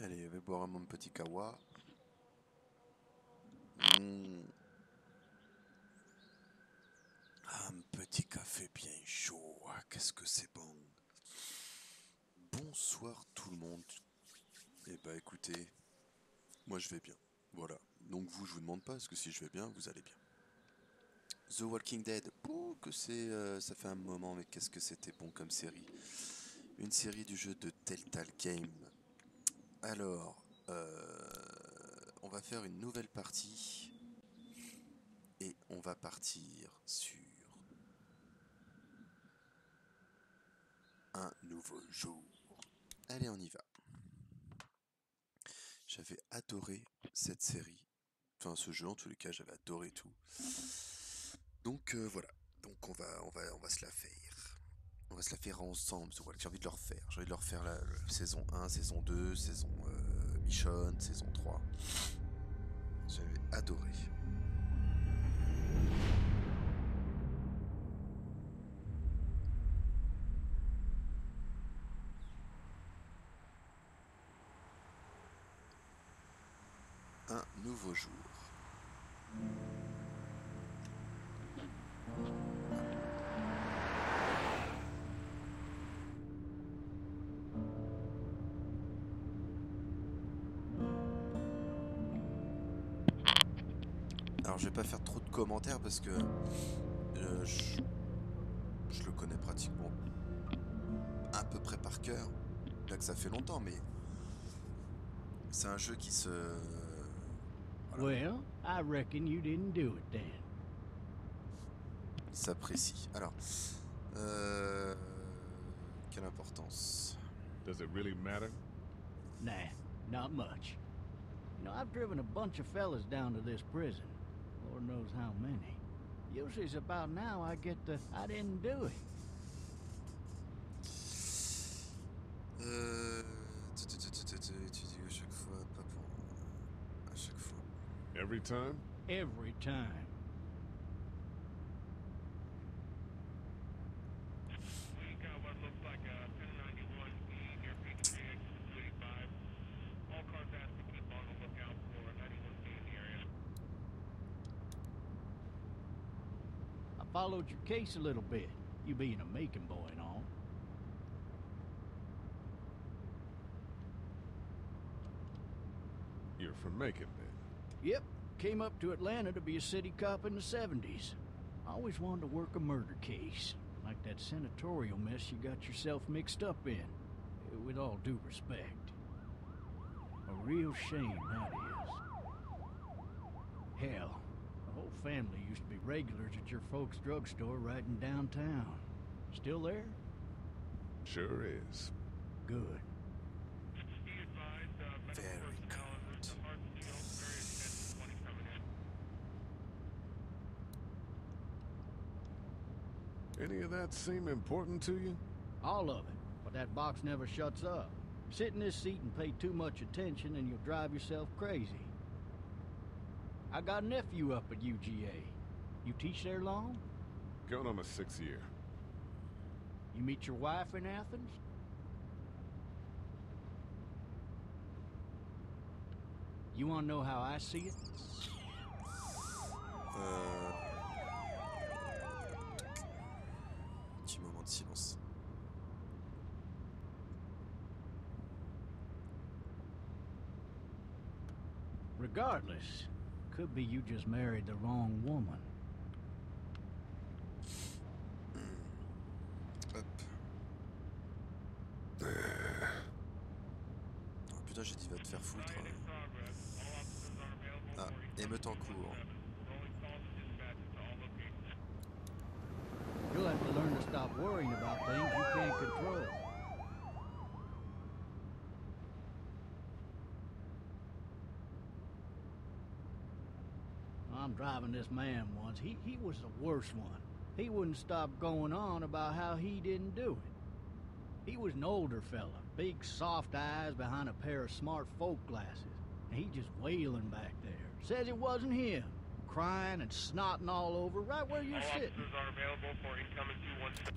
Allez, je vais boire mon petit kawa. Un petit café bien chaud. Ah, qu'est-ce que c'est bon. Bonsoir tout le monde. Eh bah écoutez, moi je vais bien. Voilà. Donc vous, je vous demande pas, parce que si je vais bien, vous allez bien. The Walking Dead. Pouh, que c'est, ça fait un moment, mais qu'est-ce que c'était bon comme série. Une série du jeu de Telltale Game. Alors, on va faire une nouvelle partie. Et on va partir sur un nouveau jour. Allez, on y va. J'avais adoré cette série. Enfin, ce jeu, en tous les cas, j'avais adoré tout. Donc, voilà. Donc, on va se la faire. On va se la faire ensemble. J'ai envie de le refaire. J'ai envie de le refaire la saison 1, saison 2, saison Michonne, saison 3. J'avais adoré. Un nouveau jour. Alors, je vais pas faire trop de commentaires parce que je le connais pratiquement à peu près par cœur. Là que ça fait longtemps, mais c'est un jeu qui se... Voilà, Well, I reckon you didn't do it then. il s'apprécie. Alors, quelle importance. Does it really matter? Nah, not much. You know, I've driven a bunch of fellas down to this prison. Lord knows how many. Usually it's about now I get the I didn't do it. Tu dis à chaque fois, pas pour... À chaque fois. Every time? Every time. We got what looks like a 1091 E near Peachtree exit 285. All cars asked to keep on the lookout for 91B in the area. I followed your case a little bit, you being a Macon boy and all. You're from Macon, then. Yep, came up to Atlanta to be a city cop in the 70s. I always wanted to work a murder case, like that senatorial mess you got yourself mixed up in. With all due respect. A real shame, that is. Hell, the whole family used to be regulars at your folks' drugstore right in downtown. Still there? Sure is. Good. Be advised, Very medical personnel good. under the hard steel, various 10 20 coming in. Any of that seem important to you? All of it, but that box never shuts up. Sit in this seat and pay too much attention and you'll drive yourself crazy. I got a nephew up at UGA. You teach there long? Going on my 6th year. You meet your wife in Athens? You want to know how I see it? Petit moment de silence. Regardless, could be you just married the wrong woman. Hop. Oh putain, j'ai dit va te faire foutre. In progress. All officers are available Ah, for émeute en cours. rolling calls and dispatches to all locations. You'll have to learn to stop worrying about things you can't control. I'm driving this man once. He was the worst one. He wouldn't stop going on about how he didn't do it. He was an older fella, big soft eyes behind a pair of smart folk glasses. And he just wailing back there. Says it wasn't him. Crying and snotting all over right where you're All sitting. officers are available for incoming 217.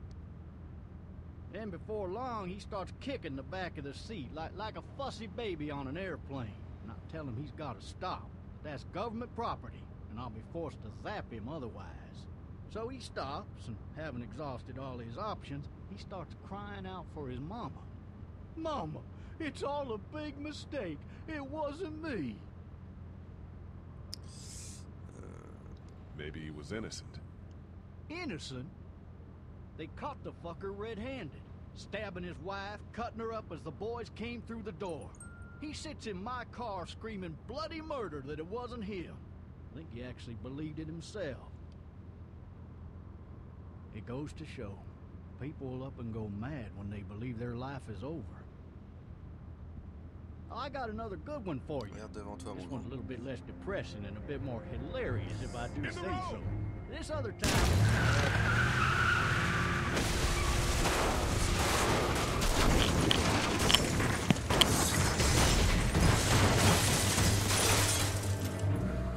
Then before long, he starts kicking the back of the seat like a fussy baby on an airplane. And I tell him he's got to stop. That's government property, and I'll be forced to zap him otherwise. So he stops, and having exhausted all his options, he starts crying out for his mama. Mama, it's all a big mistake. It wasn't me. Maybe he was innocent. Innocent? They caught the fucker red-handed, stabbing his wife, cutting her up as the boys came through the door. He sits in my car screaming bloody murder that it wasn't him. I think he actually believed it himself. It goes to show, people will up and go mad when they believe their life is over. I got another good one for you. Regarde devant toi, This mon one's a grand. little bit less depressing and a bit more hilarious, if I do say so. This other time...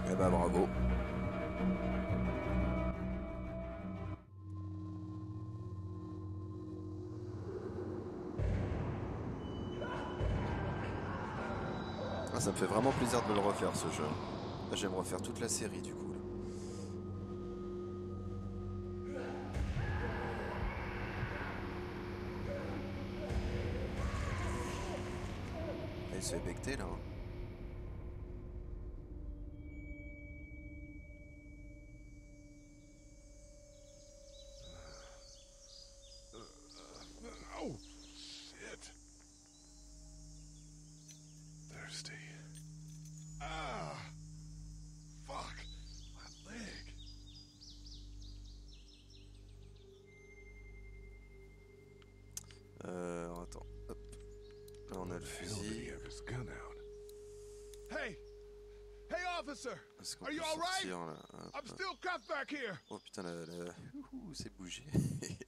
Eh bah bravo. Ah, ça me fait vraiment plaisir de me le refaire ce jeu. Là, j'aime refaire toute la série du coup. Là. Il se fait becter là. Hein. Oh, shit. Thirsty. Ah! Fuck! My leg. Attends. Hop. Là, on a le Hell, did he fusil. have his gun out? Hey! Hey, officer! Est-ce qu'on Are peut you all right? sortir là? Hop, I'm hop. still cuffed back here. Oh putain, Ouhou, c'est bougé.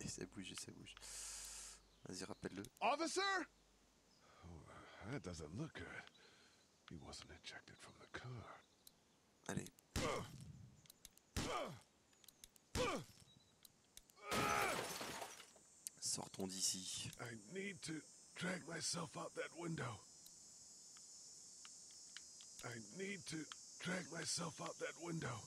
C'est bougé, c'est bougé. Vas-y, rappelle-le. Officer? Oh, that doesn't look good. He wasn't ejected from the car. Allez. Sortons d'ici. I need to drag myself out that window. I need to drag myself out that window.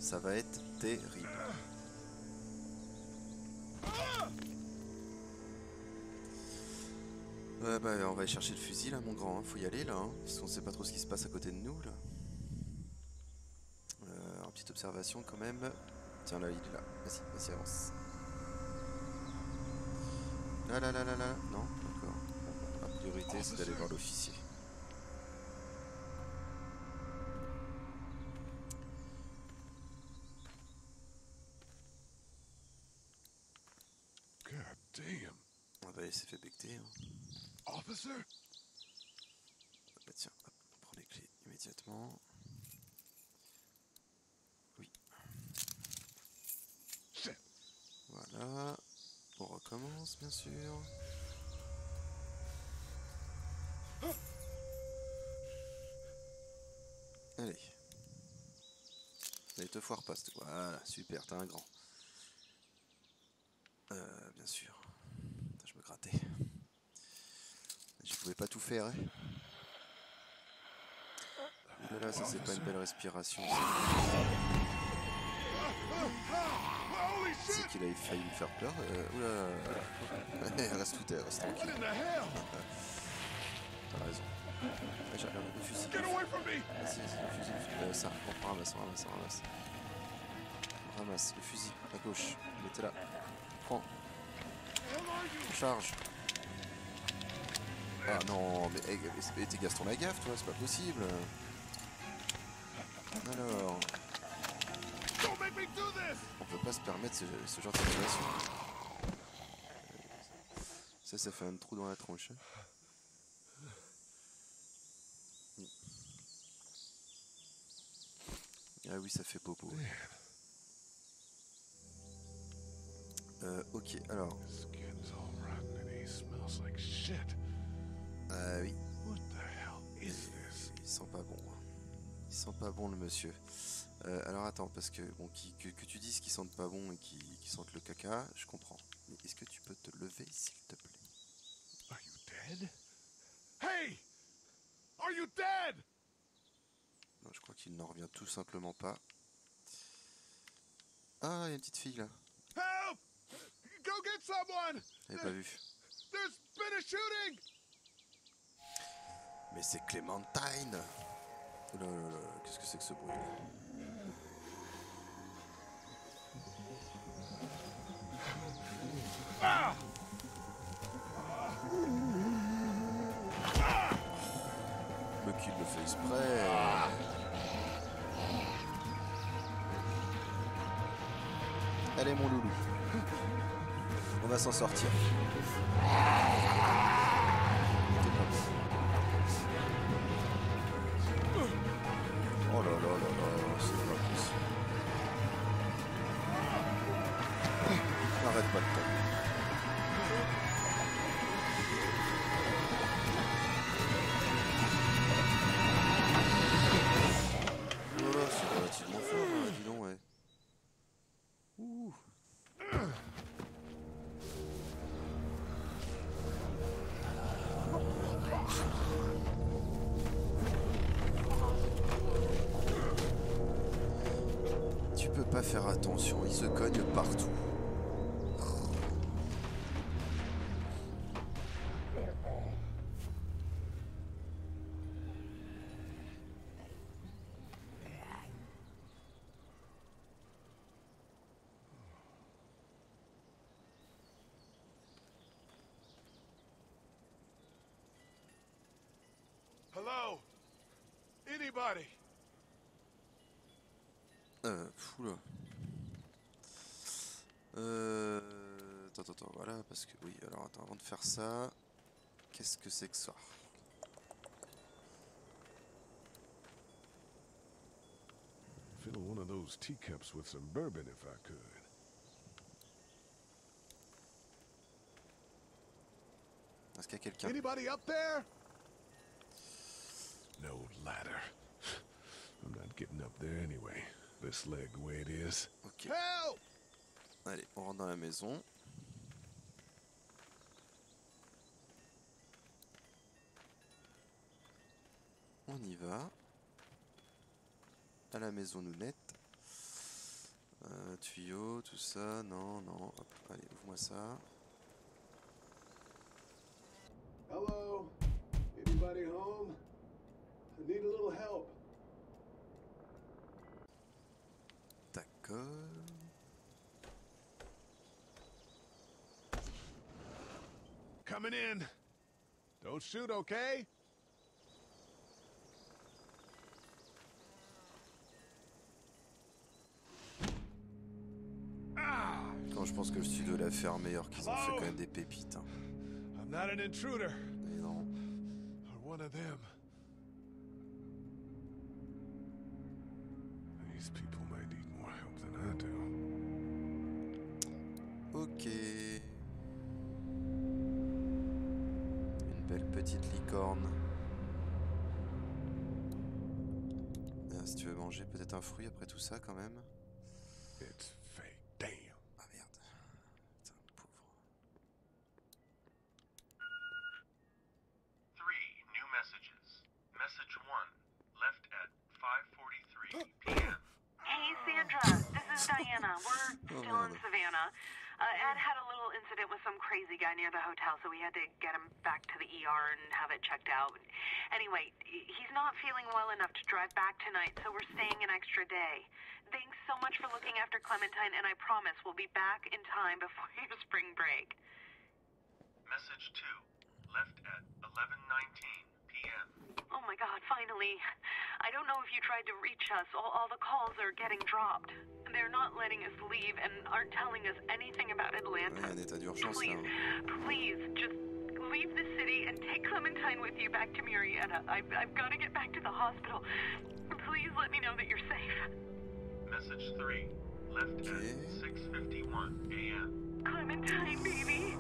Ça va être terrible. Ouais bah on va aller chercher le fusil là mon grand, hein. Faut y aller là, hein, parce qu'on sait pas trop ce qui se passe à côté de nous là. En petite observation quand même. Tiens là il est là, vas-y, vas-y avance. Là là là là là, non, d'accord. La priorité c'est d'aller voir l'officier. God damn. Ah bah il s'est fait becter. Hein. Officer? Bah tiens, hop, on prend les clés immédiatement. Oui. Shit. Voilà. On recommence bien sûr. Allez. Allez, te foire pas. Voilà, super, t'as un grand. Bien sûr. Putain, je me grattais. Je pouvais pas tout faire, hein. Ouh là, ça c'est pas une belle respiration. C'est qu'il a failli me faire peur. Oula. Reste tout terre, reste tranquille. What in the hell? T'as raison. Ah, j'ai regardé le fusil. Get away from me! Vas-y, le fusil. Ça, on ramasse, on ramasse, on ramasse. On ramasse le fusil à gauche. Il était là. Prends. On charge. Ah non, mais hey, t'es Gaston Lagaffe, toi, c'est pas possible. Alors. Don't make me do this! On peut pas se permettre ce genre de situation. Ça fait un trou dans la tronche. Ah oui, ça fait popo. Ok, alors. Skin's all rotten and he smells smells like shit. Oui. What the hell is this? Il sent pas bon. Hein. Il sent pas bon le monsieur. Alors attends, parce que bon, que tu dises qu'ils sentent pas bon et qu'ils sentent le caca, je comprends. Mais est-ce que tu peux te lever, s'il te plaît? Are you dead? Hey! Are you dead? Non, je crois qu'il n'en revient tout simplement pas. Ah, il y a une petite fille là. Help! Go get someone! J'avais pas vu. There's been a shooting! Mais c'est Clémentine! Oh là là là, qu'est-ce que c'est que ce bruit? Ah! Le kill le fait exprès. Allez mon loulou. On va s'en sortir. T'es pas bon. Oh là là là là, c'est pas possible. Arrête pas de taper. Oh là, c'est relativement fort, hein, dis donc, ouais. Ouh. Tu peux pas faire attention, il se cogne partout. Hello? Anybody? Oula. Attends, voilà, parce que oui, alors attends, avant de faire ça, qu'est-ce que c'est que ça? Fill one of those teacups with some bourbon if I could. Est-ce qu'il y a quelqu'un? Anybody up there? No ladder. I'm not getting up there anyway. This leg the way it is. Ok. Help! Allez, on rentre dans la maison. On y va. À la maison nounette. Tuyau, tout ça. Non, non. Hop, allez, ouvre-moi ça. Hello? Anybody home? I need a little help. D'accord. Coming in. Don't shoot, okay? Quand je pense que le studio l'a fait meilleur, qu'ils ont fait quand même des pépites. Hein. I'm not an intruder. Mais non. Or one of them. These people might need more help than I do. Ok. Une belle petite licorne. Ah, si tu veux manger peut-être un fruit après tout ça quand même. It's fake. Damn. Ah merde. Putain, pauvre. 3 new messages. Message 1, left at 5:43 p.m. Hey, Sandra. This is Diana. We're still in Savannah. Ed had a little incident with some crazy guy near the hotel, so we had to get him back to the ER and have it checked out. Anyway, he's not feeling well enough to drive back tonight, so we're staying an extra day. Thanks so much for looking after Clementine, and I promise we'll be back in time before your spring break. Message 2, left at 11:19 p.m. Oh my God, finally. I don't know if you tried to reach us. All the calls are getting dropped. They're not letting us leave and aren't telling us anything about Atlanta. Ouais, un état d'urgence là. Please, please, just leave the city and take Clementine with you back to Murrieta. I've got to get back to the hospital. Please let me know that you're safe. Message 3, left at 6:51 a.m. Clementine, baby.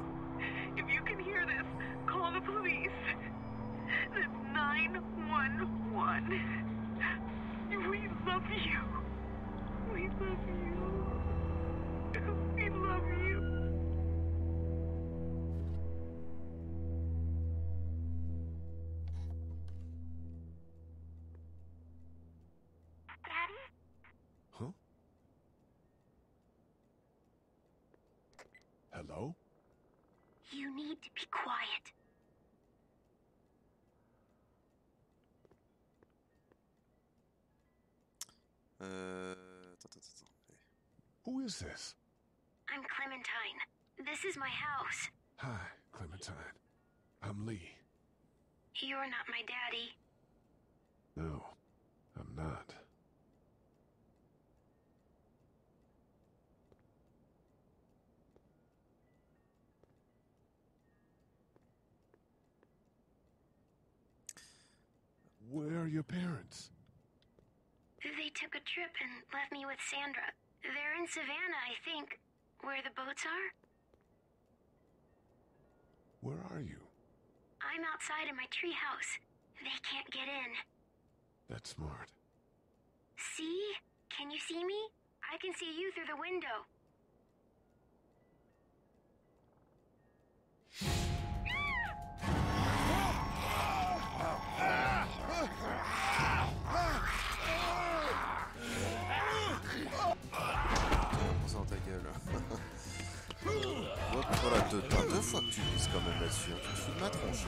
If you can hear this, call the police. That's 911. We love you. We love you. We love you. Daddy? Huh? Hello? You need to be quiet. Attends. Who is this? I'm Clementine. This is my house. Hi, Clementine. I'm Lee. You're not my daddy. No, I'm not. Where are your parents? They took a trip and left me with Sandra. They're in Savannah, I think. Where the boats are? Where are you? I'm outside in my treehouse. They can't get in. That's smart. See? Can you see me? I can see you through the window. Prends ta gueule. Hop, voilà, deux fois que tu vises quand même là-dessus. Hein. Tu te fous de ma tronche.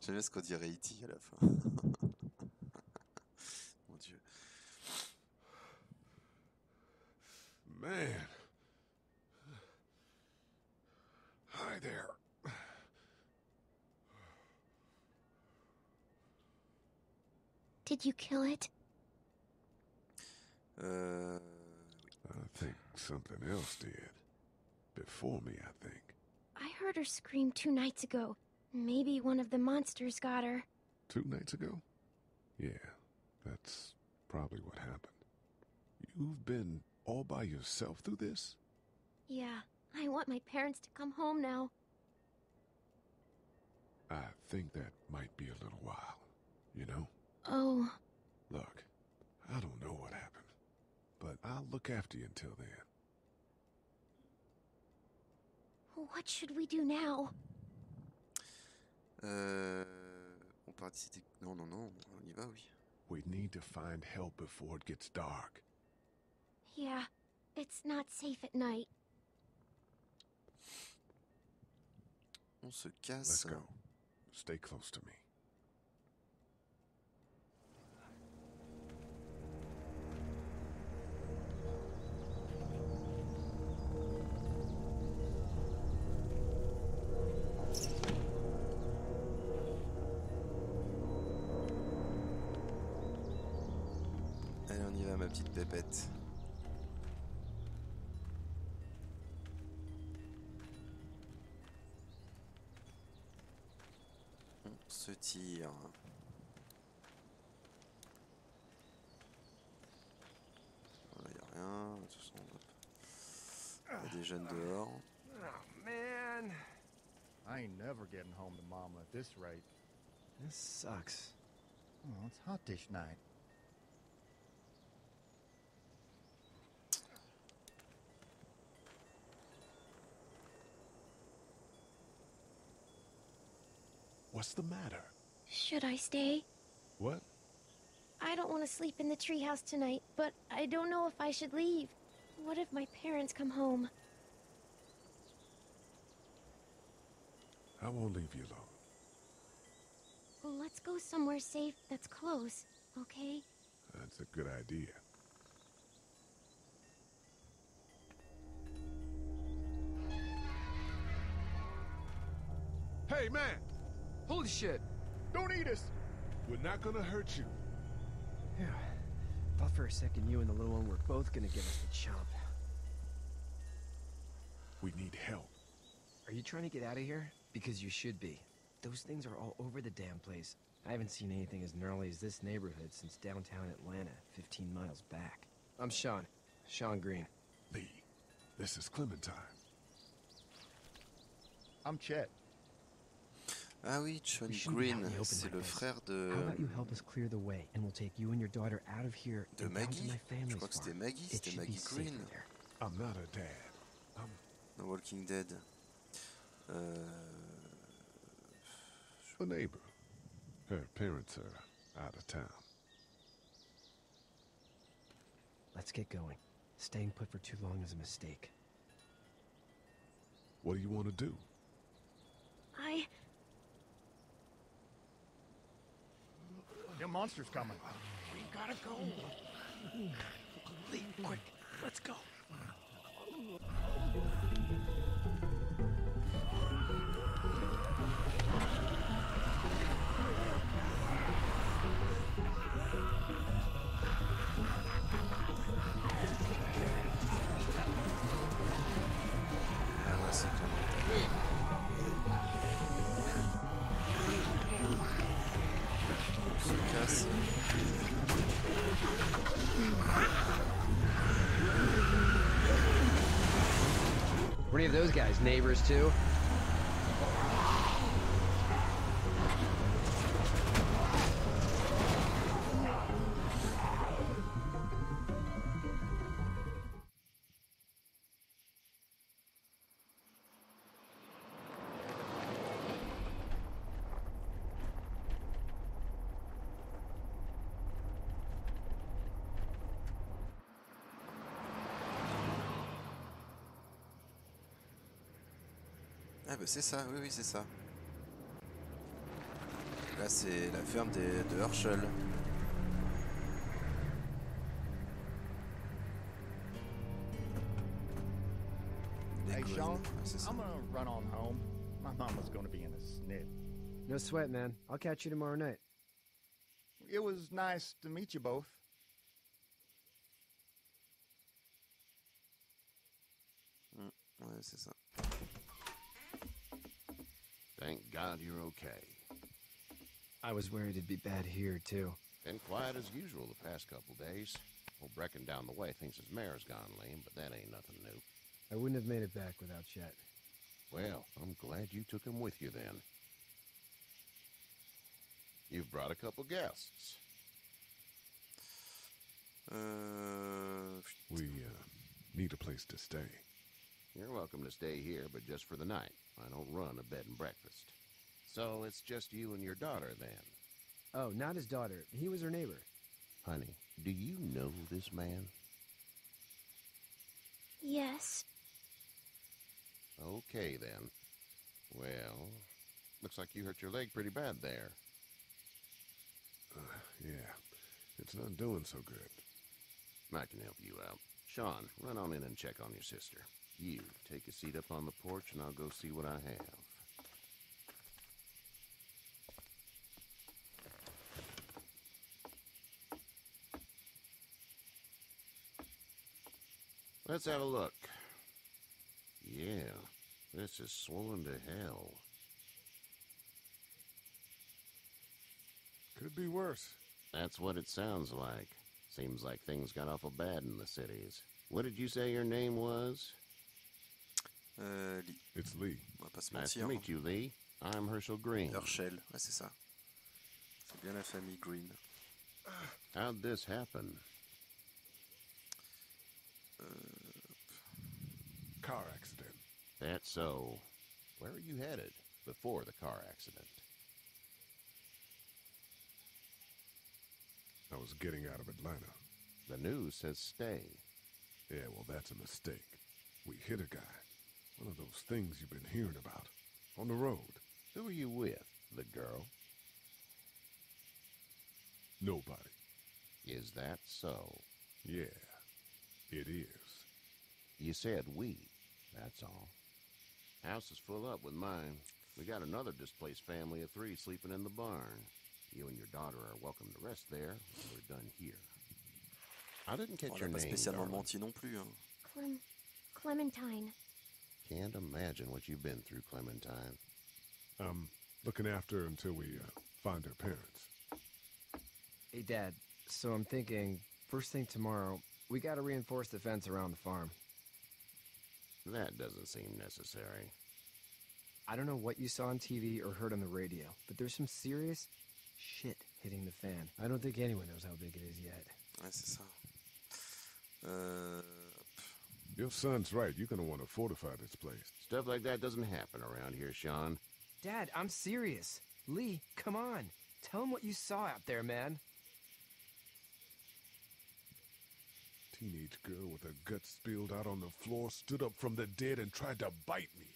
J'aime bien ce qu'on dirait E.T. à la fin. Mon Dieu. Man. Hi there. Did you kill it? I think something else did. Before me, I think. I heard her scream 2 nights ago. Maybe one of the monsters got her. 2 nights ago? Yeah, that's probably what happened. You've been all by yourself through this? Yeah, I want my parents to come home now. I think that might be a little while, you know? Oh. Look, I don't know what happened, but I'll look after you until then. What should we do now? On part d'ici. Non, on y va, oui. We need to find help before it gets dark. Yeah, it's not safe at night. On se casse. Let's go. Stay close to me. Allez, on y va, ma petite pépette. On se tire. Voilà, y a rien. De toute façon, y a des jeunes dehors. Oh, man. I ain't never getting home to Mama at this rate. This sucks. Oh, it's hot this night. What's the matter? Should I stay? What? I don't want to sleep in the treehouse tonight, but I don't know if I should leave. What if my parents come home? I won't leave you alone. Let's go somewhere safe that's close, okay? That's a good idea. Hey, man! Holy shit! Don't eat us! We're not gonna hurt you. Yeah. Thought for a second you and the little one were both gonna give us the chomp. We need help. Are you trying to get out of here? Because you should be. Those things are all over the damn place. I haven't seen anything as gnarly as this neighborhood since downtown Atlanta, 15 miles back. I'm Sean. Sean Green. Lee, this is Clementine. I'm Chet. Ah oui, Sean We shouldn't be Green, out in the open c'est like le this. frère de, How about you help us clear the way, and we'll take you and your daughter out of here de and down to Maggie. my Je family's crois que c'était farm. Maggie, It c'était should be Maggie safer Green there. I'm not her dad. dans Walking Dead. A neighbor. Her parents are out of town. Let's get going. Staying put for too long is a mistake. What do you want to do? Them monster's coming. We gotta go. Lee, quick, let's go. Ah ouais, c'est clairement. On se casse. Were any of those guys neighbors too? Ah bah c'est ça, oui c'est ça. Là c'est la ferme de Herschel. Les Hey, Green, Sean, ouais, c'est ça. I'm gonna run on home. My mama's gonna be in a snit. No sweat, man. I'll catch you tomorrow night. It was nice to meet you both. Ouais, c'est ça. Thank God you're okay. I was worried it'd be bad here, too. Been quiet as usual the past couple days. Old Brecken down the way thinks his mare's gone lame, but that ain't nothing new. I wouldn't have made it back without Chet. Well, I'm glad you took him with you then. You've brought a couple guests. We need a place to stay. You're welcome to stay here, but just for the night. I don't run a bed and breakfast. So it's just you and your daughter then. Oh, not his daughter. He was her neighbor. Honey, do you know this man? Yes. Okay then. Well, looks like you hurt your leg pretty bad there. Yeah, it's not doing so good. I can help you out. Sean, run on in and check on your sister. You, take a seat up on the porch and I'll go see what I have. Let's have a look. Yeah, this is swollen to hell. Could be worse. That's what it sounds like. Seems like things got awful bad in the cities. What did you say your name was? Lee. It's Lee. On va pas se Nice mentir. to meet you, Lee. I'm Herschel Green. Herschel, ouais c'est ça. C'est bien la famille Green. How'd this happen? Car accident. That's so. Where were you headed before the car accident? I was getting out of Atlanta. The news says stay. Yeah, well, that's a mistake. We hit a guy. One of those things you've been hearing about. On the road. Who are you with? The girl? Nobody. Is that so? Yeah, it is. You said we, that's all. House is full up with mine. We got another displaced family of 3 sleeping in the barn. You and your daughter are welcome to rest there when we're done here. I didn't catch On your n'a pas name, spécialement darling. menti non plus, hein. Clementine. Can't imagine what you've been through, Clementine. I'm looking after her until we find her parents. Hey, Dad. So I'm thinking, first thing tomorrow, we gotta reinforce the fence around the farm. That doesn't seem necessary. I don't know what you saw on TV or heard on the radio, but there's some serious shit hitting the fan. I don't think anyone knows how big it is yet. Ouais, c'est ça. Your son's right. You're gonna want to fortify this place. Stuff like that doesn't happen around here, Sean. Dad, I'm serious. Lee, come on. Tell him what you saw out there, man. Teenage girl with her guts spilled out on the floor stood up from the dead and tried to bite me.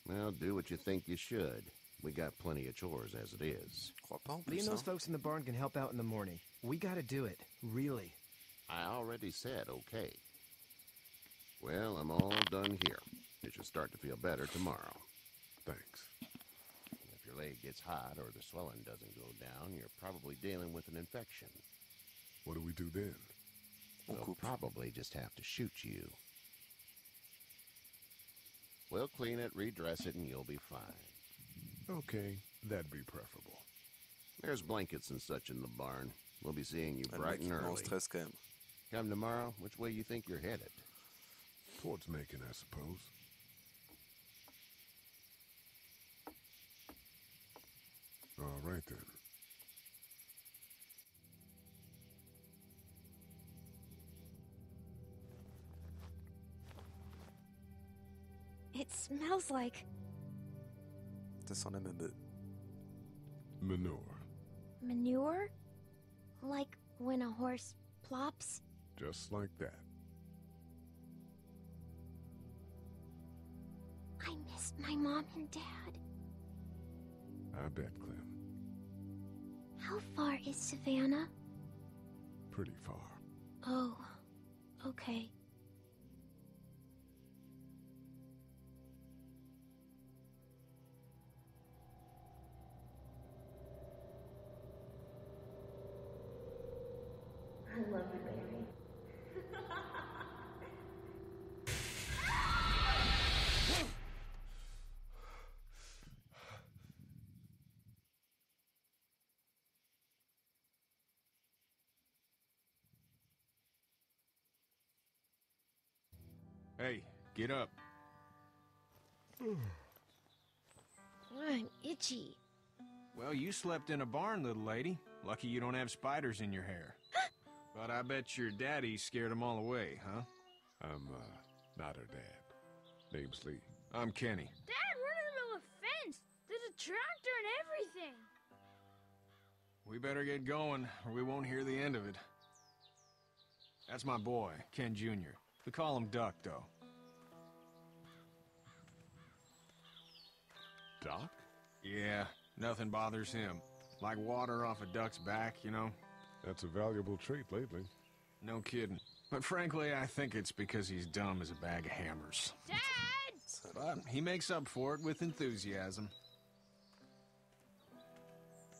Well, do what you think you should. We got plenty of chores as it is. Crois pas en Lee plus, and those hein. folks in the barn can help out in the morning. We gotta do it. Really. I already said okay. Well, I'm all done here. You should start to feel better tomorrow. Thanks. If your leg gets hot or the swelling doesn't go down, you're probably dealing with an infection. What do we do then? We'll probably just have to shoot you. We'll clean it, redress it, and you'll be fine. Okay, that'd be preferable. There's blankets and such in the barn. We'll be seeing you Le bright mec, and il est en early. stress quand même. Come tomorrow, which way you think you're headed? Towards Macon, I suppose. All right, then. It smells like Ça sent la même. Manure. manure? Like when a horse plops? Just like that. I miss my mom and dad. I bet, Clem. How far is Savannah? Pretty far. Oh, okay. I love you, baby. Hey, get up. I'm itchy. Well, you slept in a barn, little lady. Lucky you don't have spiders in your hair. But I bet your daddy scared them all away, huh? I'm, not her dad. Name's Lee. I'm Kenny. Dad, we're in the middle of a fence. There's a tractor and everything. We better get going, or we won't hear the end of it. That's my boy, Ken Jr. We call him Duck, though. Doc? Yeah, nothing bothers him. Like water off a duck's back, you know? That's a valuable trait lately. No kidding. But frankly, I think it's because he's dumb as a bag of hammers. Dad! But he makes up for it with enthusiasm.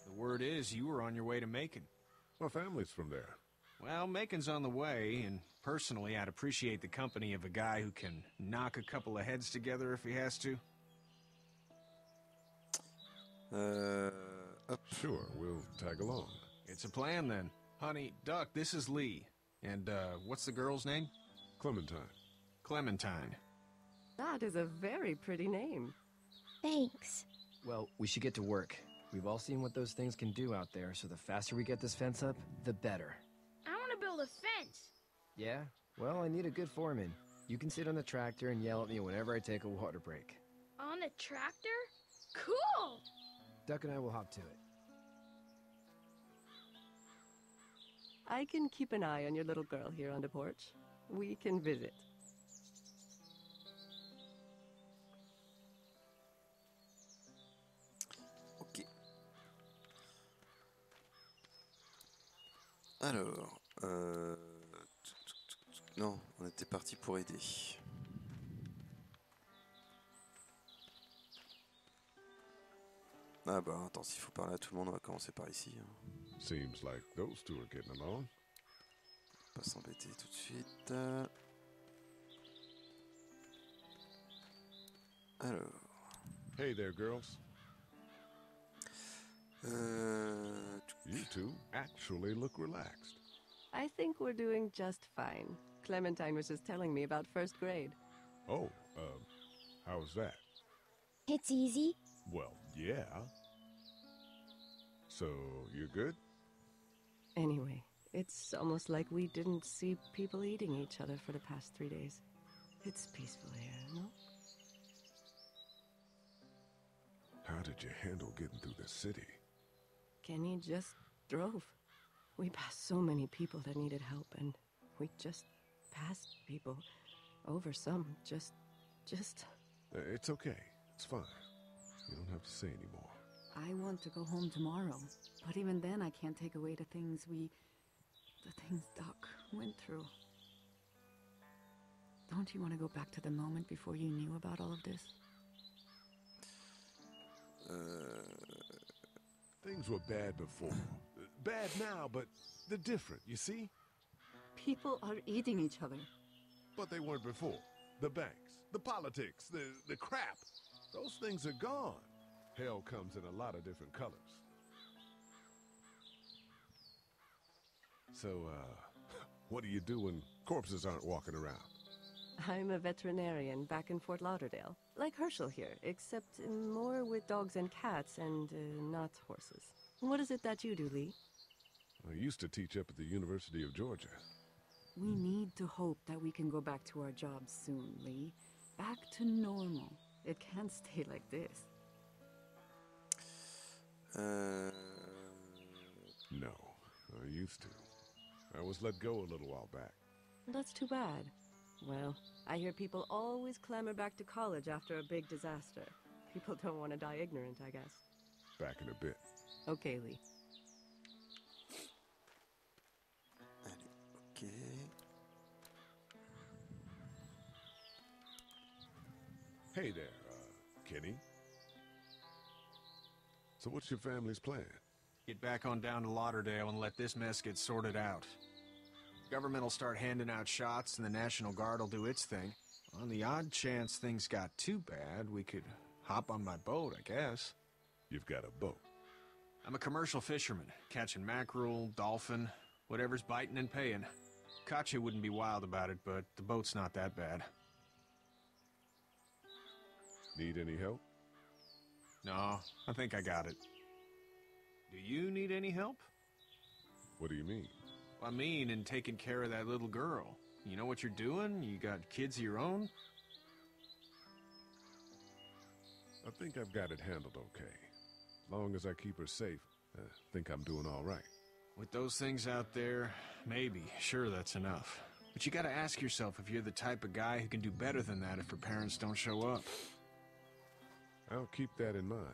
The word is you were on your way to Macon. My family's from there. Well, Macon's on the way, and personally, I'd appreciate the company of a guy who can knock a couple of heads together if he has to. Hop. Sure, we'll tag along. It's a plan, then. Honey, Duck, this is Lee. And, what's the girl's name? Clementine. Clementine. That is a very pretty name. Thanks. Well, we should get to work. We've all seen what those things can do out there, so the faster we get this fence up, the better. I want to build a fence. Yeah? Well, I need a good foreman. You can sit on the tractor and yell at me whenever I take a water break. On the tractor? Cool! Duck and I will hop to it. I can keep an eye on your little girl here on the porch. We can visit. Ok. Alors, non, on était parti pour aider. Ah bah attends, s'il faut parler à tout le monde, on va commencer par ici. Hein. Seems like those two are getting along. Pas s'embêter tout de suite. Alors. Hey there, girls. You two actually look relaxed. I think we're doing just fine. Clementine was just telling me about first grade. Oh, how was that? It's easy. Well, yeah. So, you're good? Anyway, it's almost like we didn't see people eating each other for the past 3 days. It's peaceful here, no? How did you handle getting through the city? Kenny just drove. We passed so many people that needed help, and we just passed people over some. Just... It's okay. It's fine. You don't have to say anymore. I want to go home tomorrow, but even then I can't take away the things Doc went through. Don't you want to go back to the moment before you knew about all of this? Things were bad before. Bad now, but they're different, you see? People are eating each other. But they weren't before. The banks, the politics, the crap. Those things are gone. Hell comes in a lot of different colors. So, what do you do when corpses aren't walking around? I'm a veterinarian back in Fort Lauderdale. Like Herschel here, except more with dogs and cats and not horses. What is it that you do, Lee? I used to teach up at the University of Georgia. We need to hope that we can go back to our jobs soon, Lee. Back to normal. It can't stay like this. No, I used to. I was let go a little while back. That's too bad. Well, I hear people always clamor back to college after a big disaster. People don't want to die ignorant, I guess. Back in a bit. Okay, Lee. Ok. Hey there, Kenny. So what's your family's plan? Get back on down to Lauderdale and let this mess get sorted out. Government will start handing out shots and the National Guard will do its thing. On the odd chance things got too bad, we could hop on my boat, I guess. You've got a boat? I'm a commercial fisherman, catching mackerel, dolphin, whatever's biting and paying. Katya wouldn't be wild about it, but the boat's not that bad. Need any help? No, I think I got it. Do you need any help? What do you mean? I mean, in taking care of that little girl. You know what you're doing? You got kids of your own? I think I've got it handled okay. As long as I keep her safe, I think I'm doing all right. With those things out there, maybe, sure, that's enough. But you gotta ask yourself if you're the type of guy who can do better than that if her parents don't show up. I'll keep that in mind.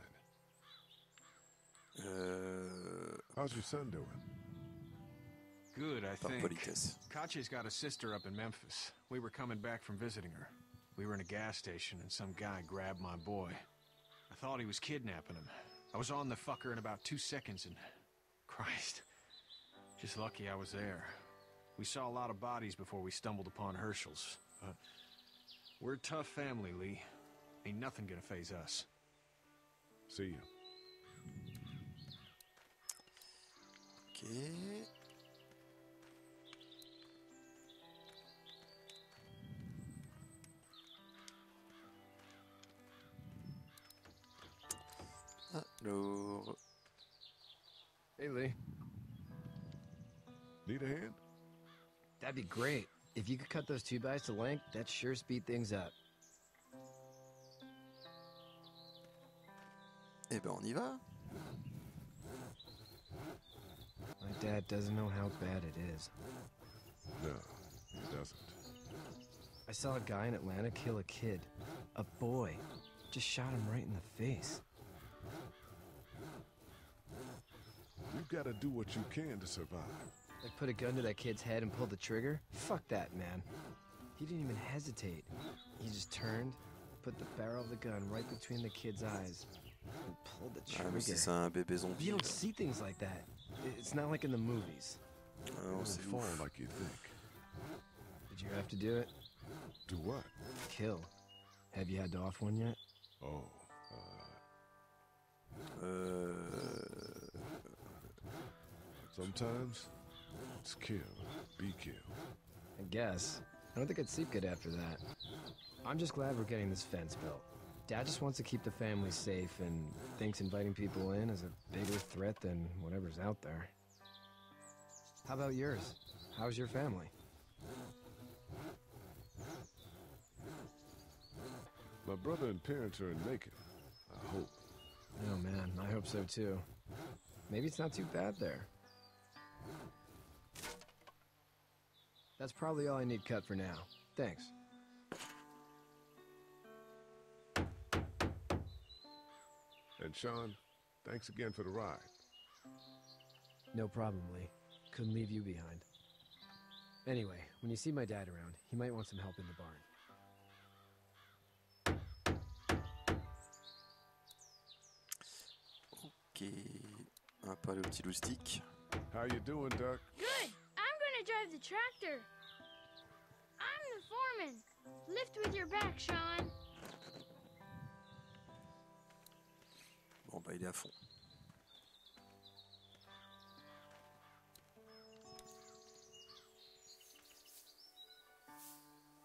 How's your son doing? Good, I think. Katya's got a sister up in Memphis. We were coming back from visiting her. We were in a gas station and some guy grabbed my boy. I thought he was kidnapping him. I was on the fucker in about 2 seconds and... Christ. Just lucky I was there. We saw a lot of bodies before we stumbled upon Herschel's. But we're a tough family, Lee. Ain't nothing gonna faze us. See you. Ok. Alors... Hey, Lee. Need a hand? That'd be great. If you could cut those 2x to length, that'd sure speed things up. Eh ben, on y va. My dad doesn't know how bad it is. No, he doesn't. I saw a guy in Atlanta kill a kid. A boy. Just shot him right in the face. You've got to do what you can to survive. Like put a gun to that kid's head and pull the trigger? Fuck that, man. He didn't even hesitate. He just turned, put the barrel of the gun right between the kid's eyes, and pulled the trigger. Ah, mais c'est un bébé zombie. You don't see things like that. It's not like in the movies. Oh, c'est fall like you think. Did you have to do it? Do what? Kill. Have you had to off one yet? Oh, sometimes it's kill, be killed. I guess. I don't think I'd sleep good after that. I'm just glad we're getting this fence built. Dad just wants to keep the family safe and thinks inviting people in is a bigger threat than whatever's out there. How about yours? How's your family? My brother and parents are in Macon, I hope. Oh man, I hope so too. Maybe it's not too bad there. That's probably all I need cut for now. Thanks. And Sean, thanks again for the ride. No problem, Lee. Couldn't leave you behind. Anyway, when you see my dad around, he might want some help in the barn. Ok, un pas le petit loustic. How you doing, Duck? Good. I'm gonna drive the tractor. I'm the foreman. Lift with your back, Sean. Bon bah il est à fond.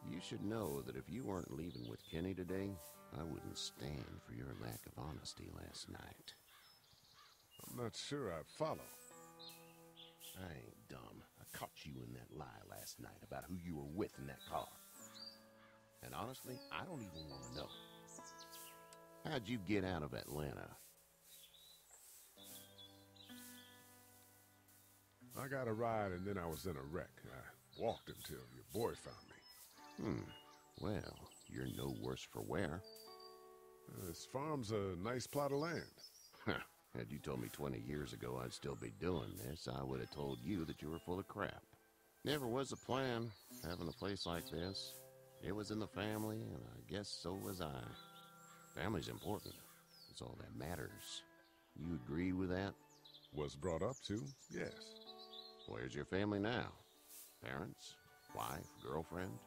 You should know that if you weren't leaving with Kenny today, I wouldn't stand for your lack of honesty last night. I'm not sure I follow. I ain't dumb. I caught you in that lie last night about who you were with in that car. And honestly, I don't even want to know. How'd you get out of Atlanta? I got a ride and then I was in a wreck. I walked until your boy found me. Well, you're no worse for wear. This farm's a nice plot of land. Had you told me 20 years ago I'd still be doing this, I would have told you that you were full of crap. Never was a plan, having a place like this. It was in the family, and I guess so was I. Family's important. It's all that matters. You agree with that? Was brought up to, yes. Where's your family now? Parents? Wife? Girlfriend?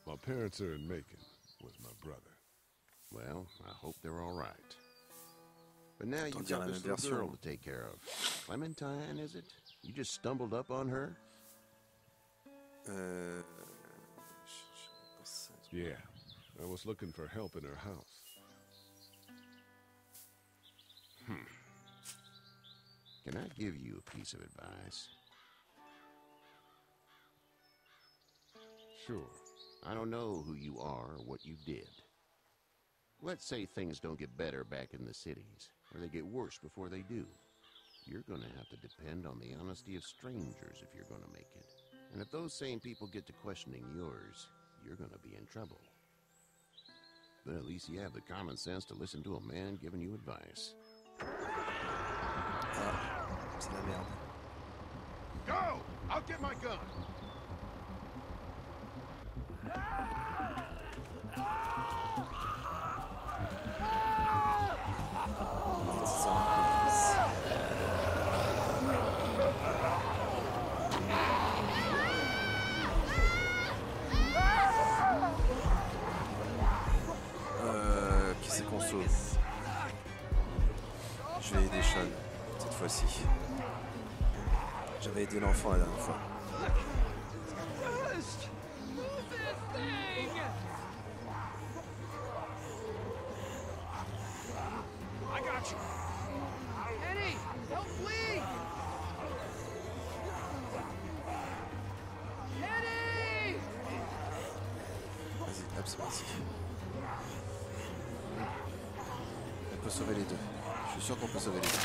My parents are in Macon with my brother. Well, I hope they're all right. But now you've dire got la this même little version. girl to take care of. Clementine, is it? You just stumbled up on her? Yeah, I was looking for help in her house. Can I give you a piece of advice? Sure. I don't know who you are or what you did. Let's say things don't get better back in the cities, or they get worse before they do. You're gonna have to depend on the honesty of strangers if you're gonna make it. And if those same people get to questioning yours, you're gonna be in trouble. But at least you have the common sense to listen to a man giving you advice. C'est la merde. Go! I'll get my gun! Qui c'est qu'on sauve? Je vais aider Sean, cette fois-ci. J'avais aidé l'enfant la dernière fois. I got you. Eddie, help Lee! Eddie! Vas-y, hop, c'est parti. On peut sauver les deux. Je suis sûr qu'on peut sauver les deux.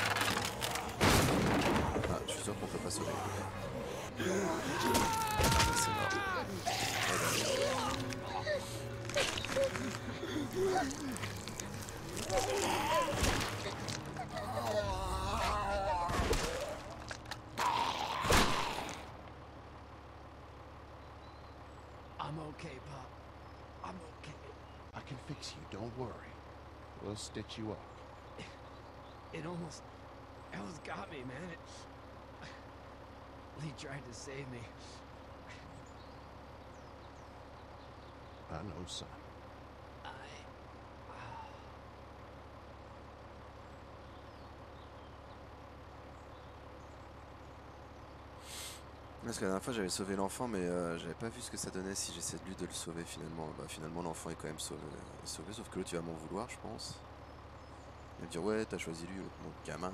Ah, je suis sûr qu'on peut pas sauver les deux. C'est mort. Oh la merde. okay, Pop. I'm okay. I can fix you, don't worry. We'll stitch you up. It almost got me, man. Lee tried to save me. I know, son. Parce que la dernière fois j'avais sauvé l'enfant mais j'avais pas vu ce que ça donnait si j'essaie de lui de le sauver finalement. Bah finalement l'enfant est quand même sauvé, sauf que l'autre il va m'en vouloir je pense. Il va me dire ouais t'as choisi lui, mon gamin.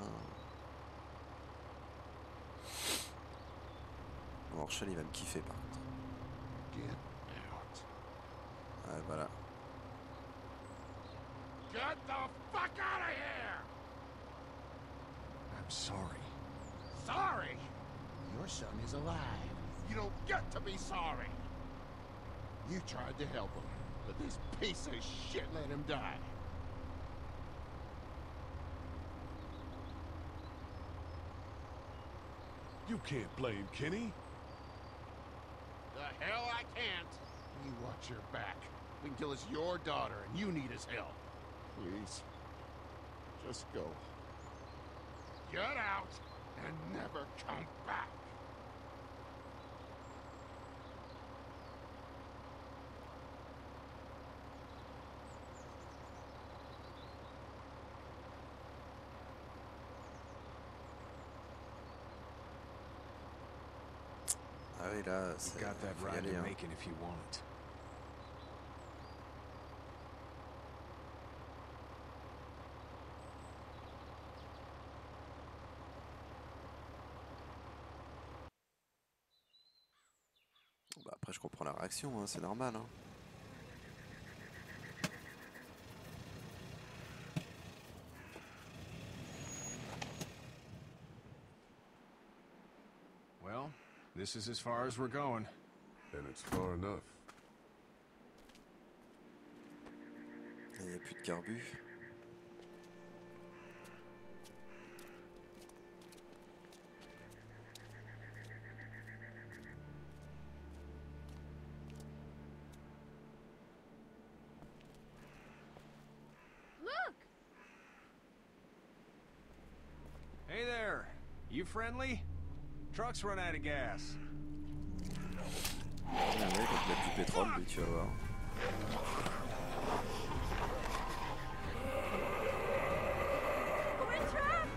Bon Orchel il va me kiffer par contre. Get out. Ouais voilà. Get the fuck out of here! I'm sorry. Sorry? Your son is alive. You don't get to be sorry. You tried to help him, but this piece of shit let him die. You can't blame Kenny. The hell I can't. You watch your back. We can kill it's your daughter and you need his help. Please. Just go. Get out and never come back. Ah oui là, You got that faut y ride aller, to hein. make it if you want it. Bah après je comprends la réaction, hein, c'est normal. Hein. Well, this is as far as we're going. And it's far enough. Il n'y a plus de carbu. Look! Hey there! You friendly? Truck's run out of gas. Ouais, quand il a plus de pétrole, lui, tu vas voir. We're trapped!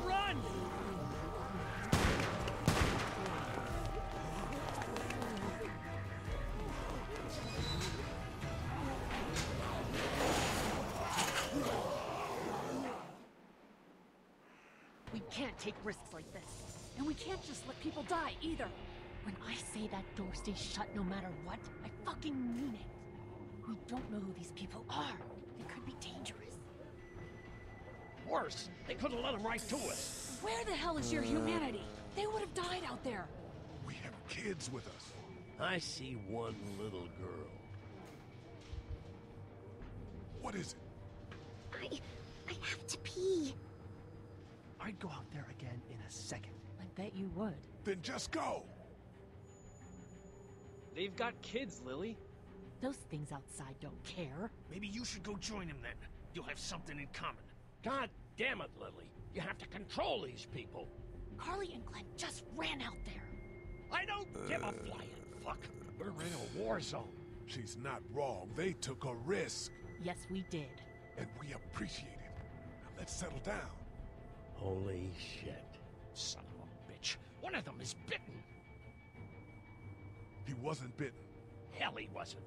Run! We can't take risks like this. And we can't just let people die, either. When I say that door stays shut no matter what, I fucking mean it. We don't know who these people are. They could be dangerous. Worse, they could have let them right to us. Where the hell is your humanity? They would have died out there. We have kids with us. I see one little girl. What is it? I have to pee. I'd go out there again in a second. I bet you would. Then just go. They've got kids, Lily. Those things outside don't care. Maybe you should go join them then. You'll have something in common. God damn it, Lily. You have to control these people. Carly and Glenn just ran out there. I don't give a flying fuck. We're in a war zone. She's not wrong. They took a risk. Yes, we did. And we appreciate it. Now let's settle down. Holy shit. Son of a bitch. One of them is bitten. He wasn't bitten. Hell, he wasn't.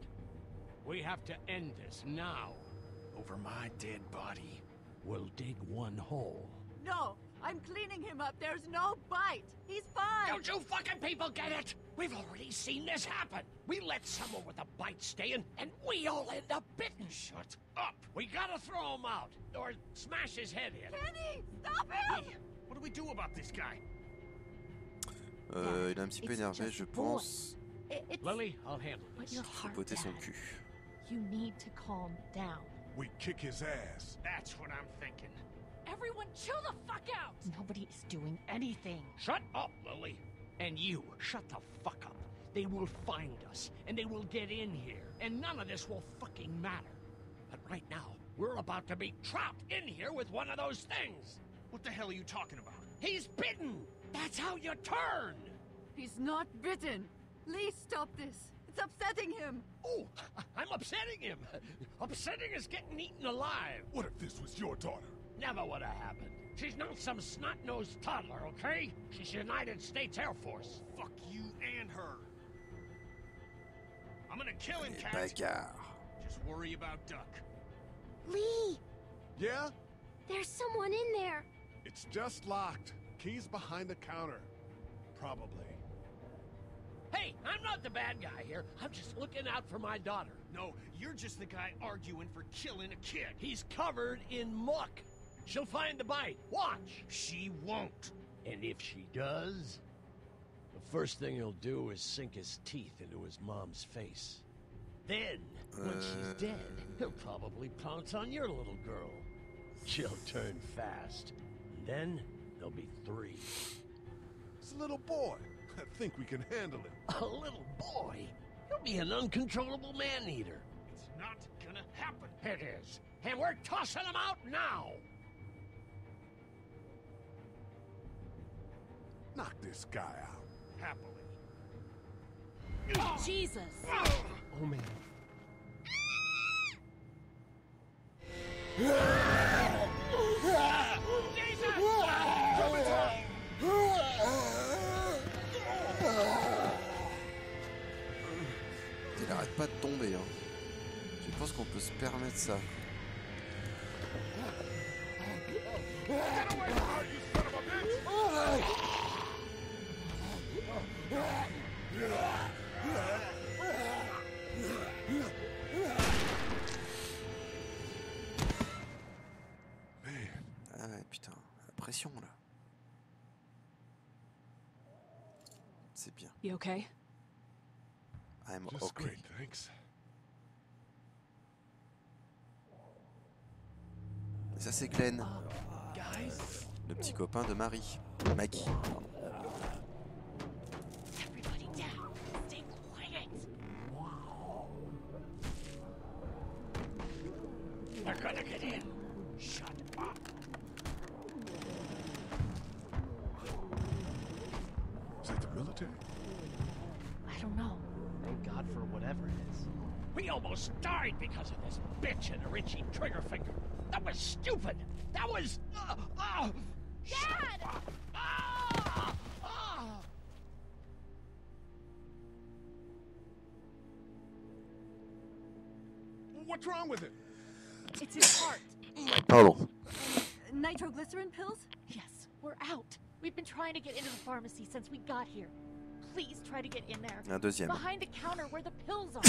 We have to end this now. Over my dead body, we'll dig one hole. No, I'm cleaning him up. There's no bite. He's fine. Don't you fucking people get it? We've already seen this happen. We let someone with a bite stay in, and we all end up bitten. Shut up. We gotta throw him out, or smash his head in. Kenny, stop him! Hey, what do we do about this guy? Il est un petit peu énervé, je pense. Lily, I'll handle Put this. your Faut heart botter son down. cul. You need to calm down. we kick his ass. That's what I'm thinking. Everyone chill the fuck out! Nobody is doing anything. Shut up, Lily. And you, shut the fuck up. They will find us, and they will get in here, and none of this will fucking matter. But right now, we're about to be trapped in here with one of those things. What the hell are you talking about? He's bitten! That's how you turn! He's not bitten. Lee, stop this. It's upsetting him. Oh, I'm upsetting him. Upsetting is getting eaten alive. What if this was your daughter? Never would have happened. She's not some snot-nosed toddler, okay? She's United States Air Force. Fuck you and her. I'm gonna kill him, Cat. Bagarre. Just worry about Duck. Lee! Yeah? There's someone in there. It's just locked. Key's behind the counter. Probably. Hey, I'm not the bad guy here. I'm just looking out for my daughter. No, you're just the guy arguing for killing a kid. He's covered in muck. She'll find the bite. Watch. She won't. And if she does, the first thing he'll do is sink his teeth into his mom's face. Then, when she's dead, he'll probably pounce on your little girl. She'll turn fast. And then, there'll be 3. It's a little boy. I think we can handle it. A little boy? He'll be an uncontrollable man-eater. It's not gonna happen. It is. And we're tossing him out now. Knock this guy out. Happily. Jesus! Oh, man. Il arrête pas de tomber, hein. Je pense qu'on peut se permettre ça. Ah ouais, putain, la pression là. C'est bien. You okay? I'm Just okay. great, thanks. Et ça c'est Glenn, Guys? le petit copain de Marie, Maggie. Everybody down. Stay quiet. They're gonna get in. Shut up. Is that the military? I don't know. Thank God for whatever it is. We almost died because of this bitch and her itchy trigger finger. That was stupid. That was... Dad! What's wrong with it? It's his heart. Pardon. Nitroglycerin pills? Yes, we're out. We've been trying to get into the pharmacy since we got here. Please try to get in there. Un deuxième. Behind the counter where the pills are.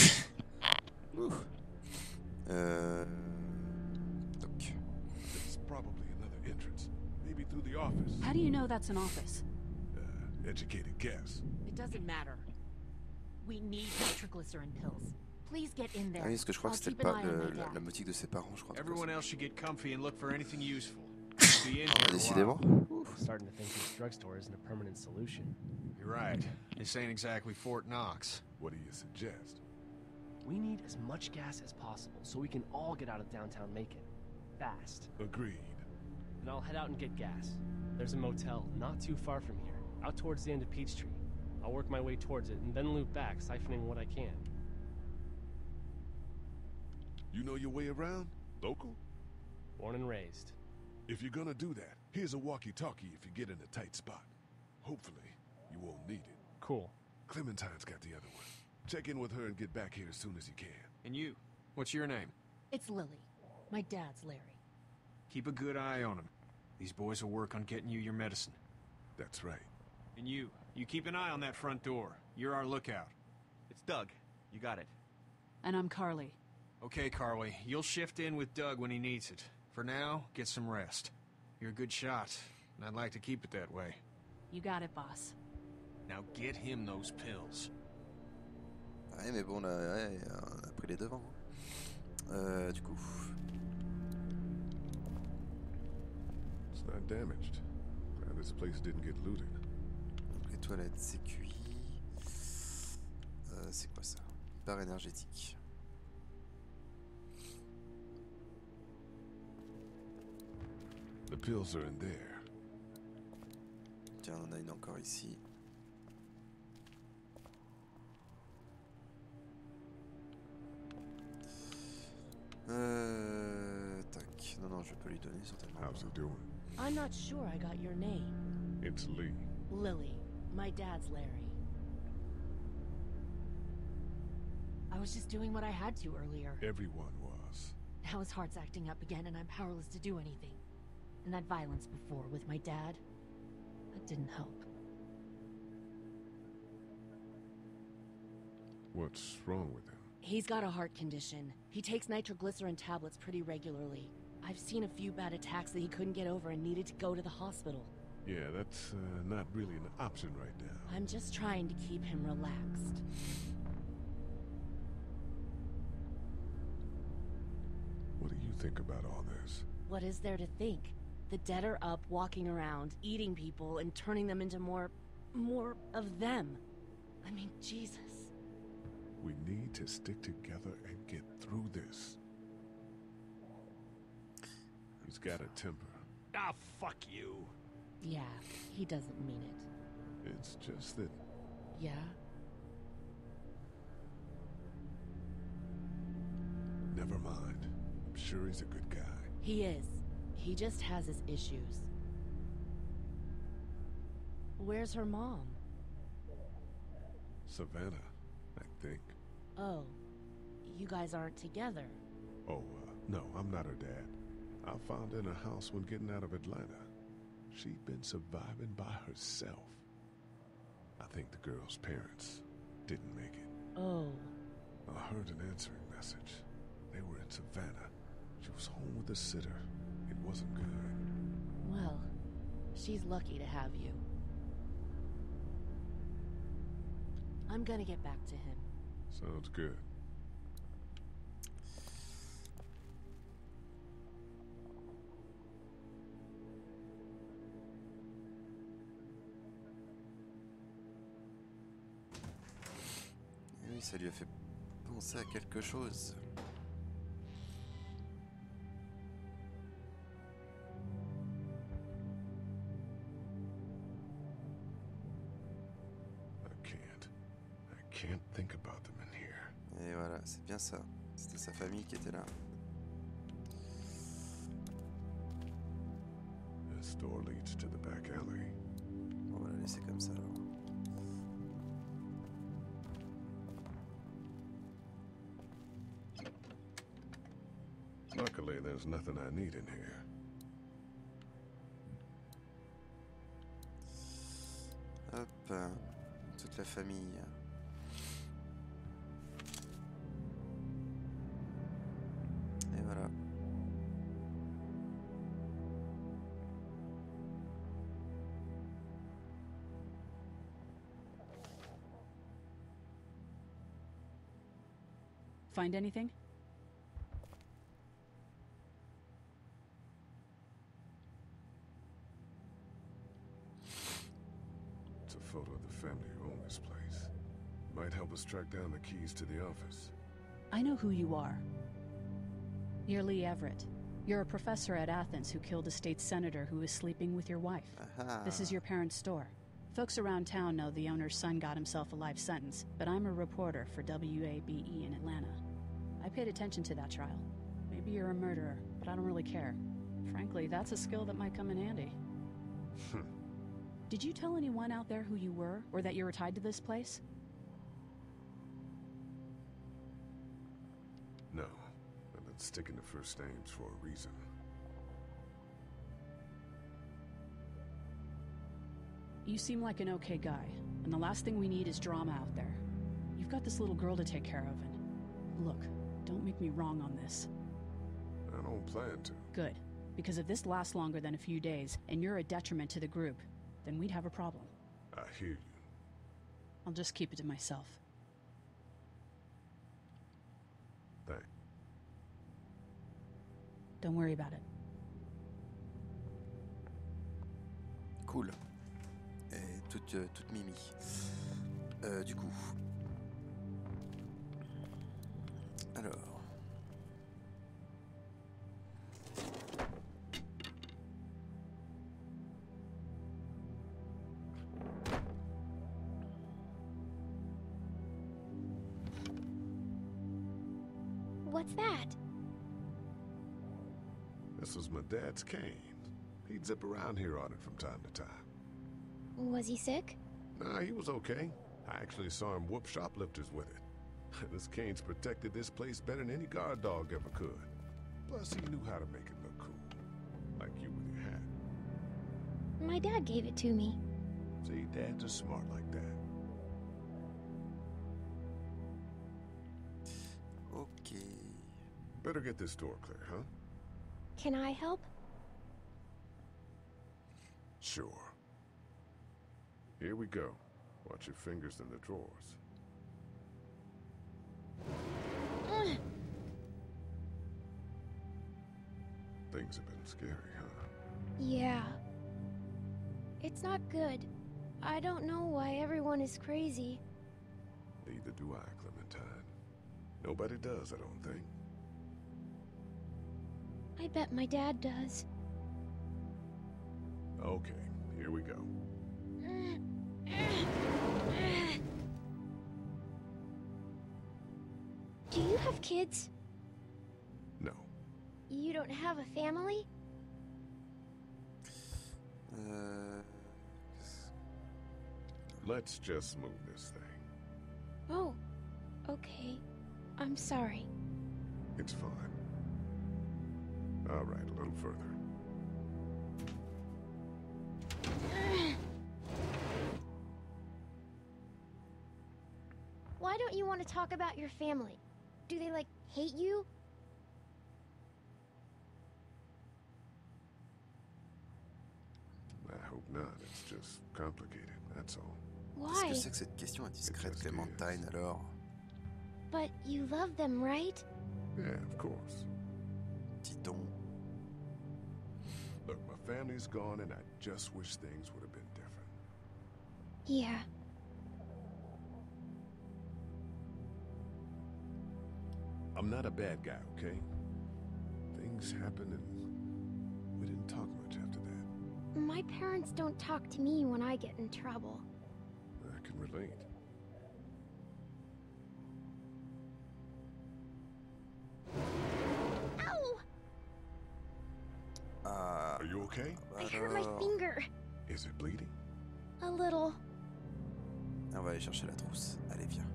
Ouh. Donc. There's probably another entrance. Maybe through the office. How do you know that's an office? Educated guess. It doesn't matter. We need nitroglycerin pills. Please get in there. Ah oui, parce que je crois I'll que c'était keep an pas eye on my dad. la boutique de ses parents, je crois. Everyone else should get comfy and look for anything useful. Be in Ah, here a décidément. while. I'm starting to think this drugstore isn't a permanent solution. You're right. This ain't exactly Fort Knox. What do you suggest? We need as much gas as possible so we can all get out of downtown Macon. Fast. Agreed. And I'll head out and get gas. There's a motel not too far from here, out towards the end of Peachtree. I'll work my way towards it and then loop back, siphoning what I can. You know your way around? Local? Born and raised. If you're gonna do that, here's a walkie-talkie if you get in a tight spot. Hopefully, you won't need it. Cool. Clementine's got the other one. Check in with her and get back here as soon as you can. And you, what's your name? It's Lily. My dad's Larry. Keep a good eye on him. These boys will work on getting you your medicine. That's right. And you keep an eye on that front door. You're our lookout. It's Doug. You got it. And I'm Carly. Okay, Carly, you'll shift in with Doug when he needs it. For now, get some rest. You're a good shot, and I'd like to keep it that way. You got it, boss. Now get him those pills. Ouais, mais bon, là, ouais, on a pris les devants. Du coup. It's not damaged. Glad this place didn't get looted. Donc les toilettes, c'est cuit. C'est quoi ça? Barre énergétique. The pills are in there. Tiens, on en a une encore ici. Tac. Non, je peux lui donner certainement. How's he doing? I'm not sure I got your name. It's Lee. Lily. My dad's Larry. I was just doing what I had to earlier. Everyone was. Now his heart's acting up again and I'm powerless to do anything. And that violence before with my dad, that didn't help. What's wrong with him? He's got a heart condition. He takes nitroglycerin tablets pretty regularly. I've seen a few bad attacks that he couldn't get over and needed to go to the hospital. Yeah, that's not really an option right now. I'm just trying to keep him relaxed. What do you think about all this? What is there to think? The dead are up, walking around, eating people, and turning them into more of them. I mean, Jesus. We need to stick together and get through this. He's got a temper. Ah, fuck you. Yeah, he doesn't mean it. It's just that... Yeah? Never mind. I'm sure he's a good guy. He is. He just has his issues. Where's her mom? Savannah, I think. Oh, you guys aren't together. Oh, no, I'm not her dad. I found her in a house when getting out of Atlanta. She'd been surviving by herself. I think the girl's parents didn't make it. Oh. I heard an answering message. They were in Savannah. She was home with a sitter. It wasn't good. Well, she's lucky to have you. I'm gonna get back to him. Sounds good. Et oui, ça lui a fait penser à quelque chose. I can't think about them in here. Et voilà, c'est bien ça. C'était sa famille qui était là. This door leads to the back alley. On va la laisser comme ça alors. Luckily, there's nothing I need in here. Hop, toute la famille. Et voilà. Find anything? It's a photo of the family who own this place. Might help us track down the keys to the office. I know who you are. You're Lee Everett. You're a professor at Athens who killed a state senator who was sleeping with your wife. This is your parents' store. Folks around town know the owner's son got himself a life sentence, but I'm a reporter for WABE in Atlanta. I paid attention to that trial. Maybe you're a murderer, but I don't really care. Frankly, that's a skill that might come in handy. Did you tell anyone out there who you were, or that you were tied to this place? No. I've been sticking to first names for a reason. You seem like an okay guy, and the last thing we need is drama out there. You've got this little girl to take care of, and look, don't make me wrong on this. I don't plan to. Good, because if this lasts longer than a few days, and you're a detriment to the group, then we'd have a problem. I hear you. I'll just keep it to myself. Thanks. Don't worry about it. Cool. Et toute mimi. Du coup. Alors. What's that? This was my dad's cane. He'd zip around here on it from time to time. Was he sick? Nah, he was okay. I actually saw him whoop shoplifters with it. This cane's protected this place better than any guard dog ever could. Plus, he knew how to make it look cool. Like you with your hat. My dad gave it to me. See, dads are smart like that. Okay. Better get this door clear, huh? Can I help? Sure. Here we go. Watch your fingers in the drawers. Things have been scary, huh? Yeah. It's not good. I don't know why everyone is crazy. Neither do I, Clementine. Nobody does, I don't think. I bet my dad does. Okay, here we go. Do you have kids? No. You don't have a family? Let's just move this thing. Oh, okay. I'm sorry. It's fine. All right, a little further. Why don't you want to talk about your family? Do they, like, hate you? I hope not. It's just complicated, that's all. Qu'est-ce Why? que c'est que cette question indiscrète, Clémentine, alors? But you love them, right? Yeah, of course. Dis donc. Look, my family's gone and I just wish things would have been different. Yeah. I'm not a bad guy, okay? Things happen and we didn't talk much after that. My parents don't talk to me when I get in trouble. I can relate. Ow! Are you okay? I hurt my finger. Is it bleeding? A little. On va aller chercher la trousse. Allez, viens.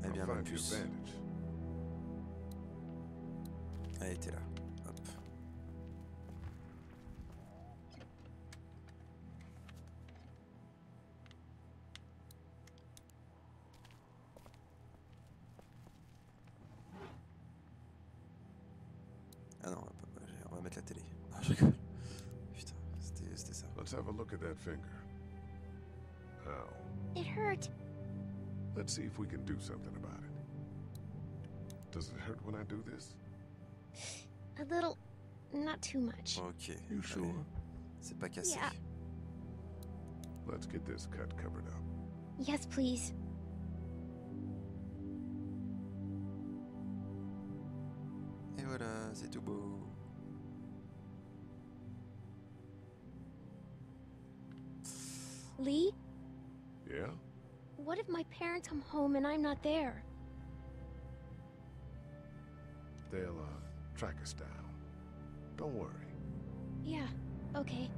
Eh bien, I'll ma find you a puce. bandage. Allez, t'es là. Hop. Ah non, on va mettre la télé. Ah, je rigole. Putain, c'était ça. Let's have a look at that finger. Ow. It hurt. Let's see if we can do something about it. Does it hurt when I do this? A little. Not too much. Ok. You sure? Allez. C'est pas cassé. Yeah. Let's get this cut covered up. Yes, please. Et voilà, c'est tout beau. Lee, Yeah? what if my parents come home and I'm not there? They'll, track us down. Don't worry. Yeah, okay.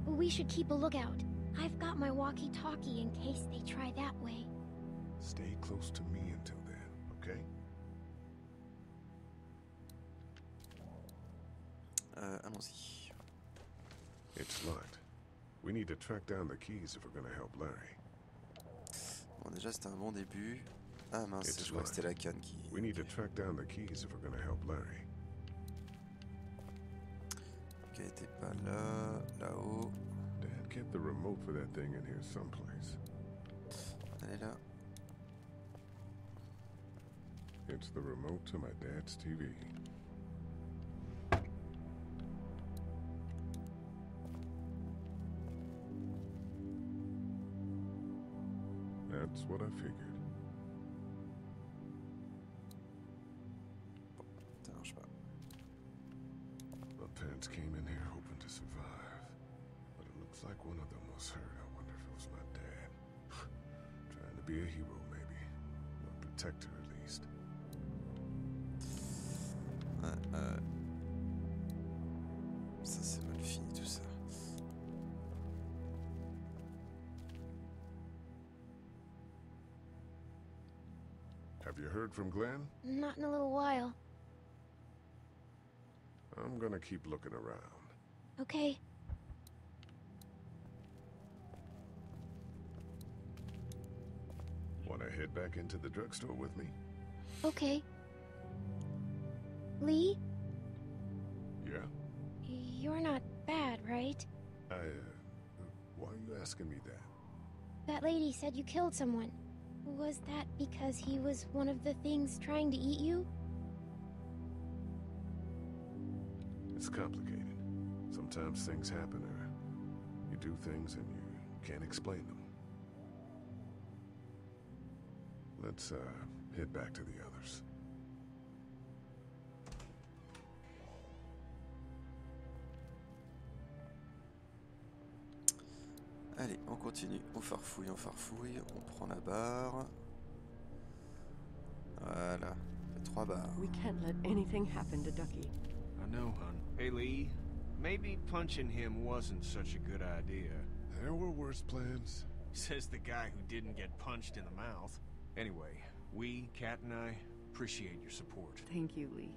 We should keep a lookout. I've got my walkie-talkie in case they try that way. Stay close to me until then, okay? Allons-y. It's locked. We need to track down the keys if we're gonna help Larry. Bon, déjà, c'était un bon début. Ah mince, It's je crois que c'était la locked. canne qui... We need to track down the keys if we're gonna help Larry. qui était pas là, là-haut. Dad kept the remote for that thing in here someplace. Elle est là. It's the remote to my dad's TV. That's what I figured. Ça marche pas. My parents came in here hoping to survive, but it looks like one of them was hurt. I wonder if it was my dad. Trying to be a hero, maybe. Or a protector, at least. Ça c'est mal fini tout ça. Have you heard from Glenn? Not in a little while. I'm gonna keep looking around. Okay. Wanna head back into the drugstore with me? Okay. Lee? Yeah? You're not bad, right? Why are you asking me that? That lady said you killed someone. Was that because he was one of the things trying to eat you? It's complicated. Sometimes things happen or you do things and you can't explain them. Let's, head back to the others. Allez, on continue, on farfouille, on prend la barre. Voilà, fait 3 barres. We can't let anything happen to Ducky. I know, hon. Hey, Lee, maybe punching him wasn't such a good idea. There were worse plans. Says the guy who didn't get punched in the mouth. Anyway, we, Kat and I, appreciate your support. Thank you, Lee.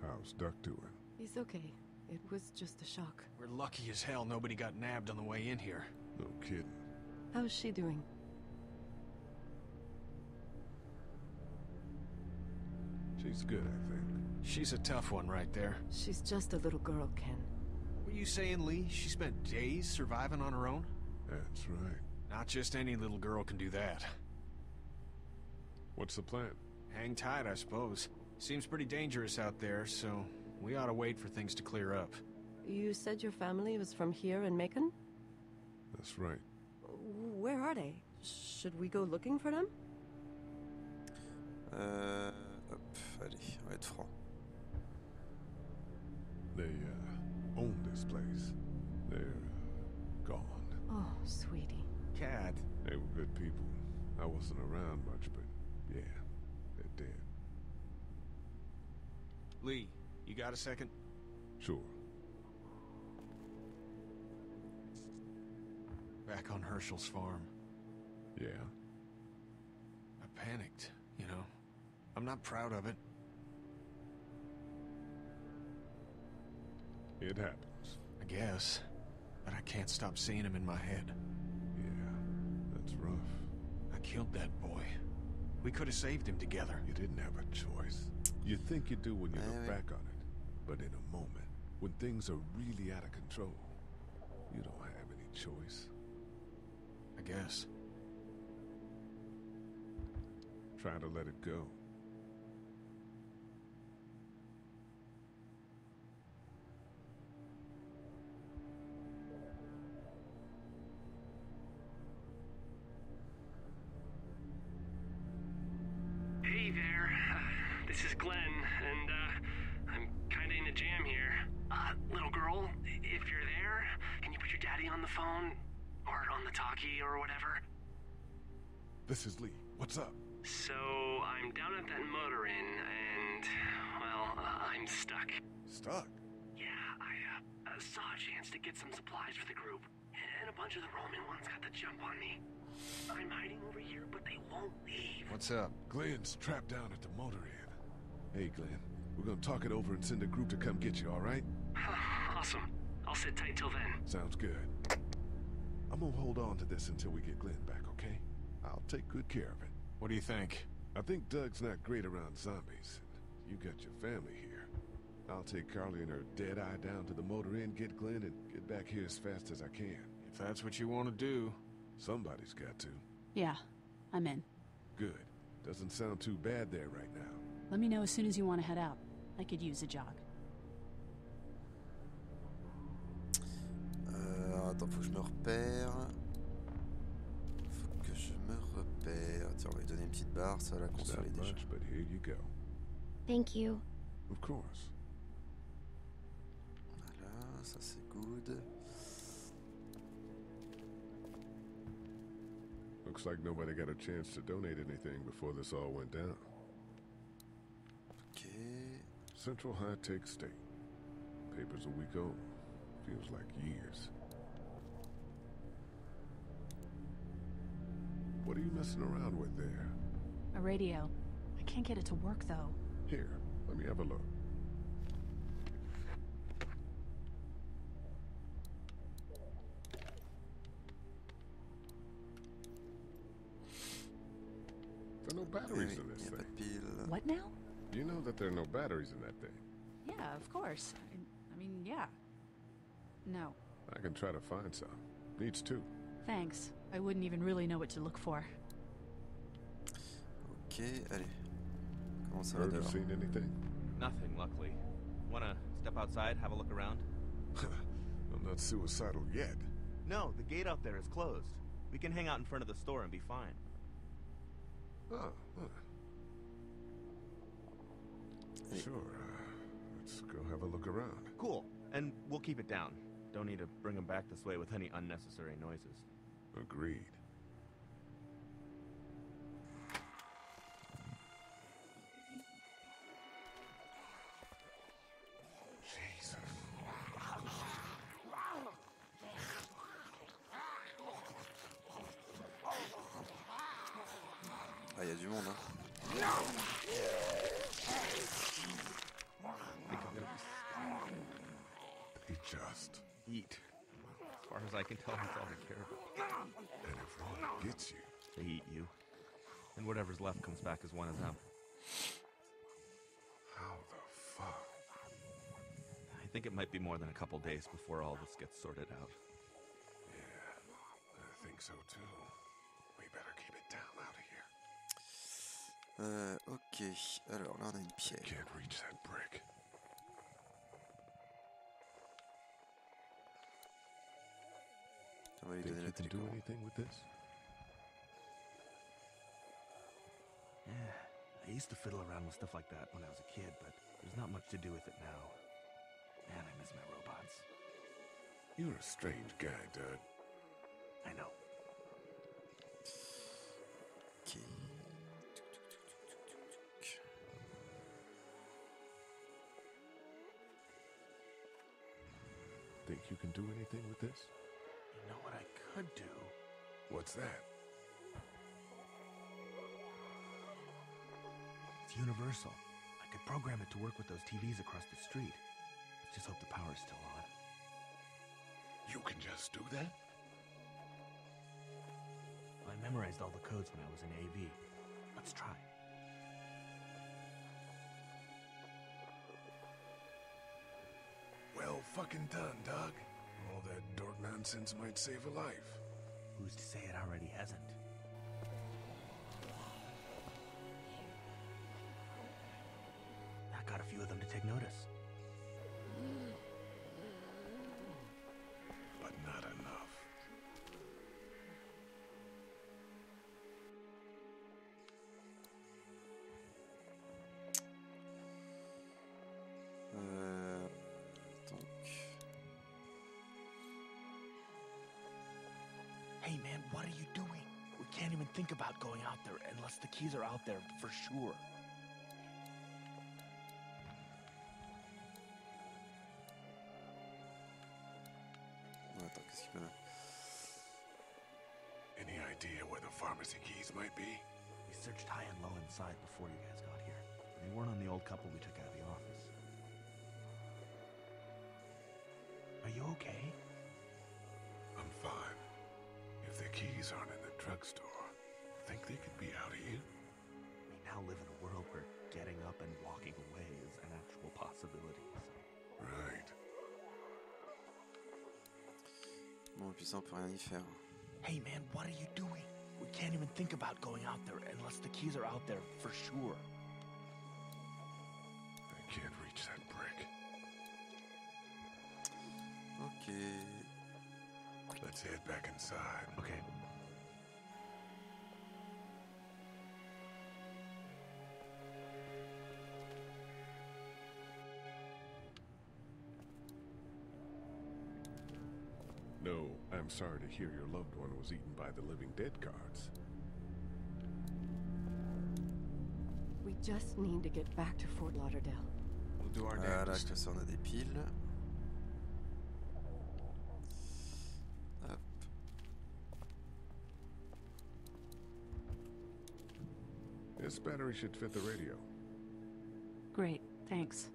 How's Duck doing? He's okay. It was just a shock. We're lucky as hell nobody got nabbed on the way in here. No kidding. How's she doing? She's good, I think. She's a tough one right there. She's just a little girl, Ken. Were you saying, Lee, she spent days surviving on her own? That's right. Not just any little girl can do that. What's the plan? Hang tight, I suppose. Seems pretty dangerous out there, so we ought to wait for things to clear up. You said your family was from here in Macon? That's right. Where are they? Should we go looking for them? Hop, allez, on va être franc. They, own this place. They're, gone. Oh, sweetie. Cat. They were good people. I wasn't around much, but yeah, they're dead. Lee, you got a second? Sure. Back on Herschel's farm. Yeah? I panicked, you know. I'm not proud of it. It happens. I guess. But I can't stop seeing him in my head. Yeah, that's rough. I killed that boy. We could have saved him together. You didn't have a choice. You think you do when you look back on it. But in a moment, when things are really out of control, you don't have any choice. I guess. Try to let it go. Hey there, this is Glenn, and I'm kinda in a jam here. Little girl, if you're there, can you put your daddy on the phone? Or on the talkie or whatever? This is Lee. What's up? So, I'm down at that motor inn, and, well, I'm stuck. Stuck? Yeah, I saw a chance to get some supplies for the group, and a bunch of the Roman ones got the jump on me. I'm hiding over here, but they won't leave. What's up? Glenn's trapped down at the motor inn. Hey, Glenn, we're gonna talk it over and send a group to come get you, all right? Awesome. I'll sit tight till then. Sounds good. I'm gonna hold on to this until we get Glenn back, okay? I'll take good care of it. What do you think? I think Doug's not great around zombies. You got your family here. I'll take Carly and her dead eye down to the motor inn, get Glenn, and get back here as fast as I can. If that's what you want to do. Somebody's got to. Yeah, I'm in. Good. Doesn't sound too bad there right now. Let me know as soon as you want to head out. I could use a jog. attends, faut que je me repère. Faut que je me repère. Tiens, on va lui donner une petite barre, ça va la consoler déjà. Much, but here you go. Thank you. Of course. Voilà, ça c'est good. Looks like nobody got a chance to donate anything before this all went down. Okay. Central High Tech State. Paper's a week old. Feels like years. What are you messing around with there? A radio. I can't get it to work, though. Here, let me have a look. There are no batteries in this thing. What now? You know that there are no batteries in that thing. Yeah, of course. I mean, yeah. No. I can try to find some. Needs two. Thanks. I wouldn't even really know what to look for. Ok, allez. Comment ça va Heard or dehors? seen anything? Nothing, luckily. Wanna step outside, have a look around? I'm not suicidal yet. No, the gate out there is closed. We can hang out in front of the store and be fine. Oh, sure. Let's go have a look around. Cool. And we'll keep it down. Don't need to bring them back this way with any unnecessary noises. Agreed. Jesus. Ah, y a du monde, hein. They just eat. As far as I can tell, that's all they care about. And if one gets you, they eat you. And whatever's left comes back as one of them. How the fuck? I think it might be more than a couple days before all this gets sorted out. Yeah, I think so too. We better keep it down out of here. Ok. Alors là, on a une pierre. Can't reach that brick. On va lui Think donner you la can do télécommande. anything with this? Yeah, I used to fiddle around with stuff like that when I was a kid, but there's not much to do with it now. Man, I miss my robots. You're a strange guy, Dud. I know. Ok. Think you can do anything with this? You know what I could do? What's that? It's universal. I could program it to work with those TVs across the street. Let's just hope the power's still on. You can just do that? I memorized all the codes when I was in AV. Let's try. Well fucking done, Doug. All that dork nonsense might save a life. Who's to say it already hasn't? That got a few of them to take notice. But not enough. Donc. Hey man, what are you doing? We can't even think about going out there unless the keys are out there for sure. Attends, qu'est-ce qu'il peut... Any idea where the pharmacy keys might be? We searched high and low inside before you guys got here. They weren't on the old couple we took out of the office. Are you okay? I'm fine. If the keys aren't in the drugstore, think they could be out here? We now live in a world where getting up and walking away is an actual possibility. So. Right. Bon, et puis ça, on peut rien y faire. Hey man, what are you doing? We can't even think about going out there unless the keys are out there for sure. I can't reach that brick. Ok. Let's head back inside. Okay. No, I'm sorry to hear your loved one was eaten by the living dead guards. We just need to get back to Fort Lauderdale. We'll do our Voilà, damnedest. que ça on a des piles. Hop. This battery should fit the radio. Great, thanks.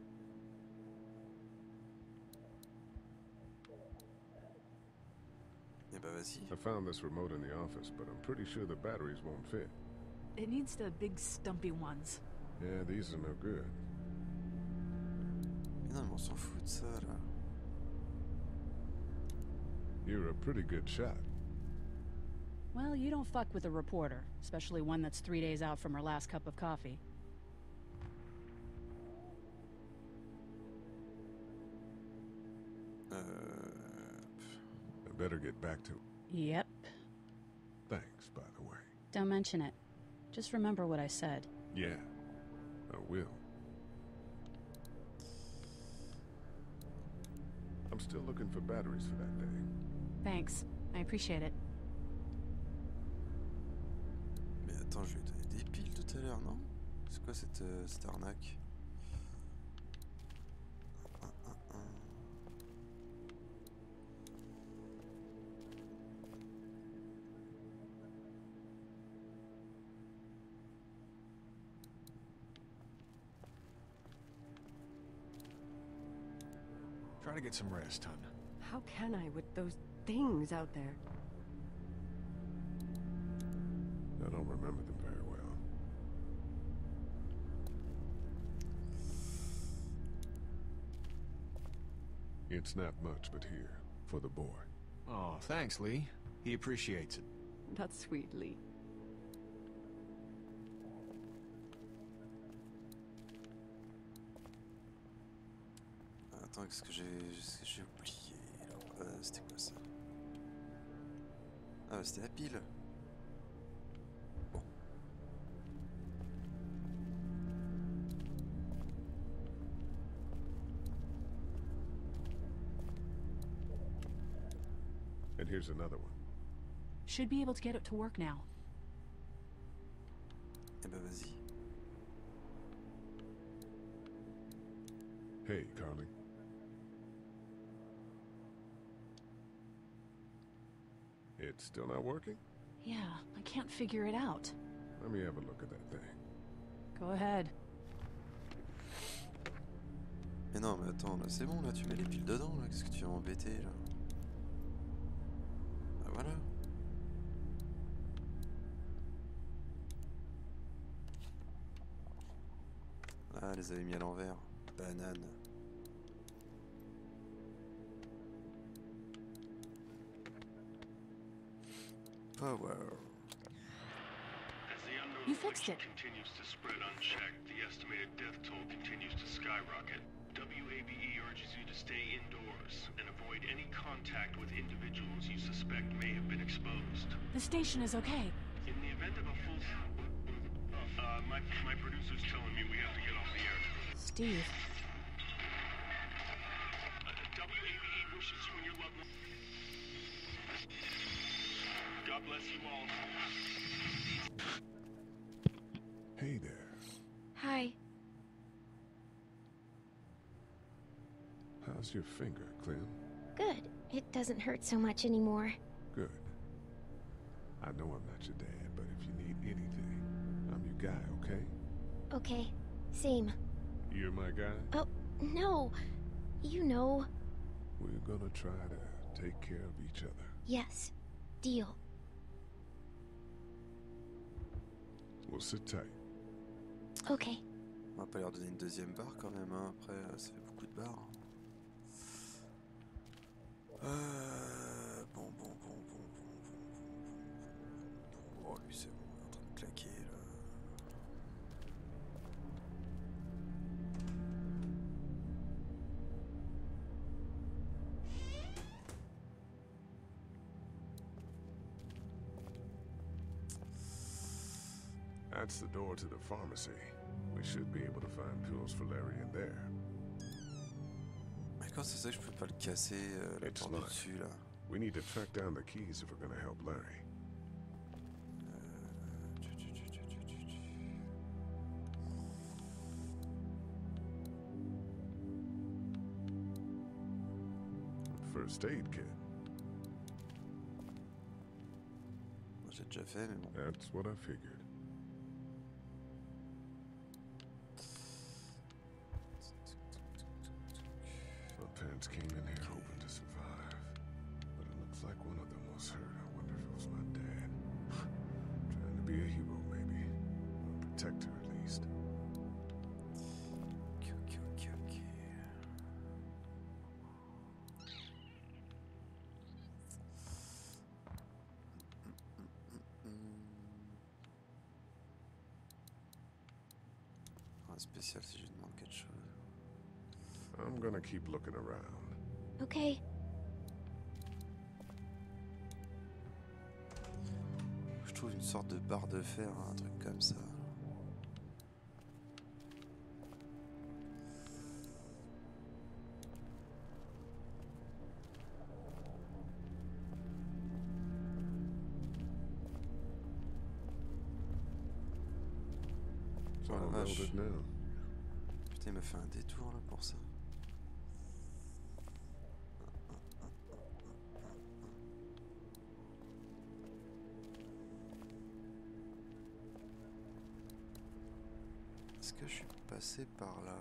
Eh ben vas-y. I found this remote in the office, but I'm pretty sure the batteries won't fit. It needs the big stumpy ones. Yeah, these are no good. Mais non, mais on s'en fout de ça là. You're a pretty good shot. Well, you don't fuck with a reporter, especially one that's 3 days out from her last cup of coffee. I better get back to... Yep. Thanks, by the way. Don't mention it. Just remember what I said. Yeah, I will. I'm still looking for batteries for that day. Thanks. I appreciate it. Mais attends, je lui ai donné des piles tout à l'heure, non? C'est quoi cette arnaque? Try to get some rest, hon. How can I with those things out there? I don't remember them very well. It's not much, but here, for the boy. Oh, thanks, Lee. He appreciates it. That's sweet, Lee. Attends, qu'est-ce que j'ai oublié? Alors, c'était quoi ça? Ah, bah, c'était la pile. Bon. And here's another one. Should be able to get it to work now. Eh ben vas-y. Hey, Carly. It's still not working? Yeah, I can't figure it out. Let me have a look at that thing. Go ahead. Mais non, mais attends, là c'est bon, là tu mets les piles dedans, là, qu'est-ce que tu vas m'embêter là? Bah voilà. Ah, les avait mis à l'envers. Banane. Power. As the unknown You fixed it. continues to spread unchecked, the estimated death toll continues to skyrocket. WABE urges you to stay indoors and avoid any contact with individuals you suspect may have been exposed. The station is okay. In the event of a full... my producer's telling me we have to get off the air. Steve. WABE wishes you and your loved ones... God bless you all. Hey there. Hi. How's your finger, Clem? Good. It doesn't hurt so much anymore. Good. I know I'm not your dad, but if you need anything, I'm your guy, okay? Okay. Same. You're my guy? Oh, no. You know. We're gonna try to take care of each other. Yes. Deal. We'll sit tight. Okay. On va pas leur donner une deuxième barre quand même, hein. Après ça fait beaucoup de barres. Bon. Oh lui c'est bon, il est en train de claquer là. That's the door to the pharmacy. We should be able to find pills for Larry in there. D'accord, c'est ça que je peux pas le casser, la porte du dessus, là. We need to track down the keys if we're gonna help Larry. First aid kit. J'ai déjà fait, mais bon. That's what I figured. My parents came in here hoping to survive, but it looks like one of them was hurt. I wonder if it was my dad. Trying to be a hero, maybe. Or a protector, at least. Ok. Un spécial si je lui demande quelque chose. I'm gonna keep looking around. Okay. Je trouve une sorte de barre de fer, un truc comme ça. Oh la vache. Putain, il m'a fait un détour là pour ça. Est-ce que je suis passé par là?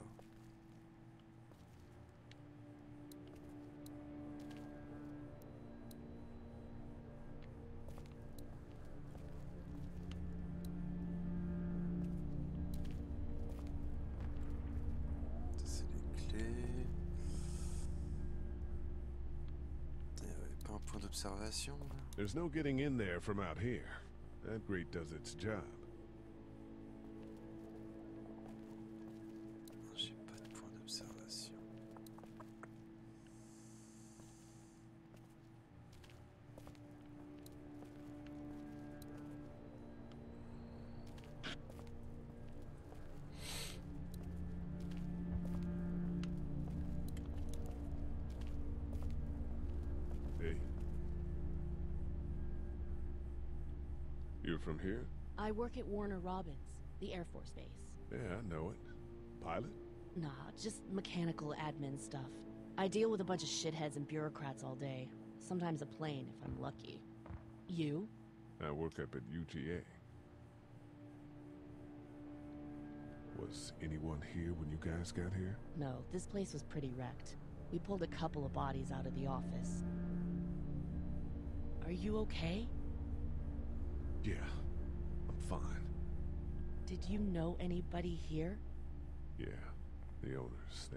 C'est les clés. Il n'y avait pas un point d'observation là? There's no getting in there from out here. That grate does its job. J'ai pas de point d'observation. Hey. You're from here? I work at Warner Robins, the Air Force Base. Yeah, I know it. Pilot? Nah, just mechanical admin stuff. I deal with a bunch of shitheads and bureaucrats all day. Sometimes a plane, if I'm lucky. You? I work up at UGA. Was anyone here when you guys got here? No, this place was pretty wrecked. We pulled a couple of bodies out of the office. Are you okay? Yeah, I'm fine. Did you know anybody here? Yeah, the owners,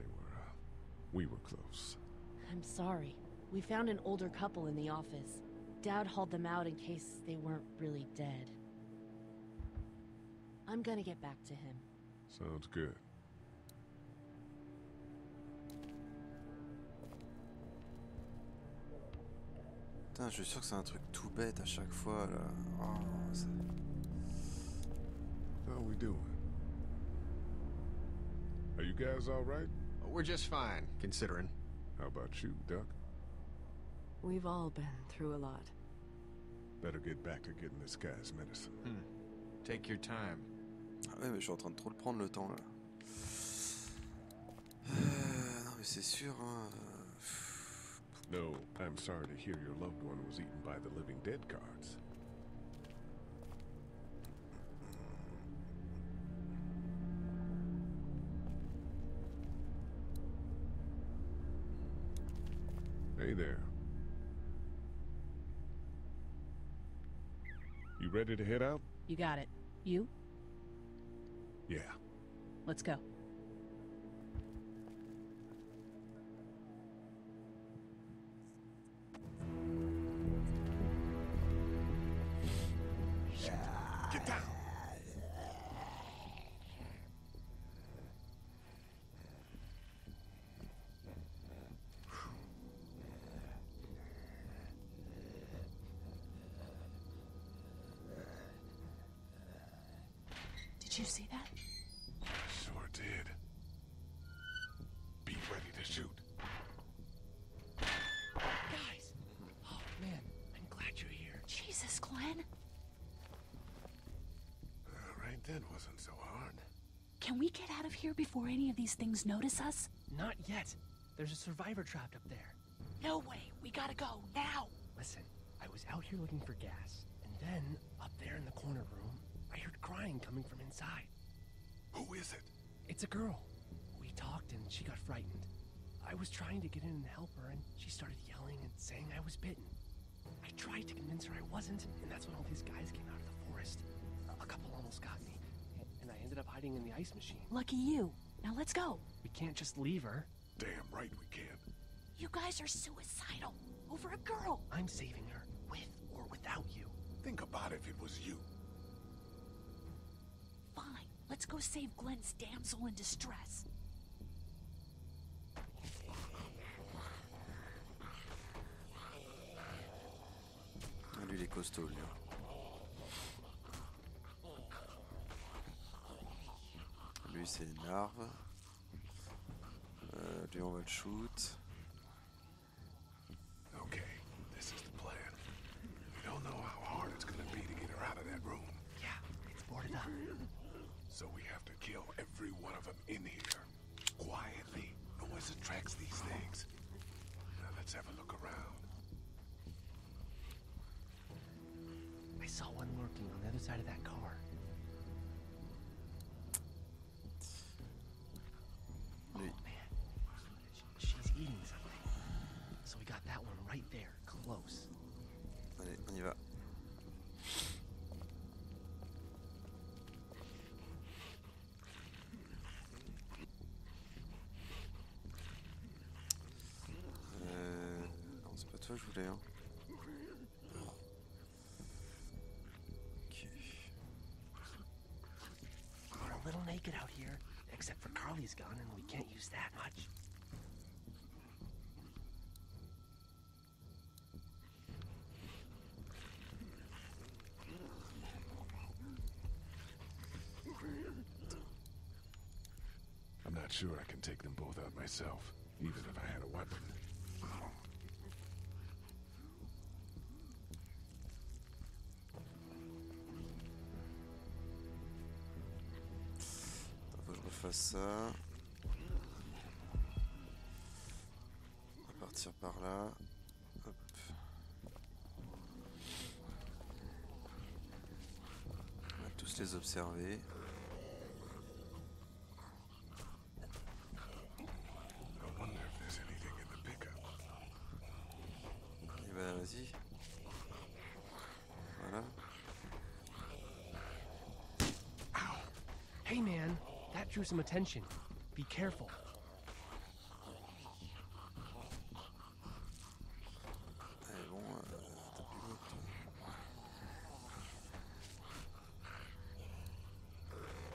we were close. I'm sorry. We found an older couple in the office. Dad hauled them out in case they weren't really dead. I'm gonna get back to him. Sounds good. Putain, je suis sûr que c'est un truc tout bête à chaque fois là. Oh, ça... How are we doing? Are you guys all right? We're just fine, considering. How about you, Duck? We've all been through a lot. Better get back to getting this guy's medicine. Take your time. Ah ouais, mais je suis en train de trop le prendre le temps là. Non mais c'est sûr, hein. No, I'm sorry to hear your loved one was eaten by the living dead guards. Hey there. You ready to head out? You got it. You? Yeah. Let's go. Get down! Did you see that? Sure did. Be ready to shoot. Guys! Oh, man, I'm glad you're here. Jesus, Glenn. Right then wasn't so hard. Can we get out of here before any of these things notice us? Not yet. There's a survivor trapped up there. No way. We gotta go, now. Listen, I was out here looking for gas, and then, up there in the corner room, I heard crying coming from inside. Who is it? It's a girl. We talked and she got frightened. I was trying to get in and help her, and she started yelling and saying I was bitten. I tried to convince her I wasn't, and that's when all these guys came out of the forest. A couple almost got me, and I ended up hiding in the ice machine. Lucky you. Now let's go. We can't just leave her. Damn right we can. You guys are suicidal. Over a girl. I'm saving her, with or without you. Think about if it was you. Fine. Let's go save Glenn's damsel in distress. Lui, il est costaud, lui. Lui, c'est une larve. Lui, on va le shoot. Okay, this is the plan. We don't know how hard it's gonna be to get her out of that room. Yeah, it's boarded up. So we have to kill every one of them in here. Quietly. Noise attracts these things. Now let's have a look around. I saw one lurking on the other side of that car. Lui. Oh, man. She's eating something. So we got that one right there, close. Allez, on y va. Non, c'est pas toi que je voulais, hein. Ok. We're a little naked out here, except for Carly's gun, and we can't use that much. I'm not sure I can take them both out myself, even if I had a weapon. Faut que je refasse ça. On va partir par là. Hop. On va tous les observer. I wonder if there's anything in the pickup. Et ben vas-y. Voilà. Hey, man, that drew some attention. Be careful. Allez, bon, t'as plus l'autre.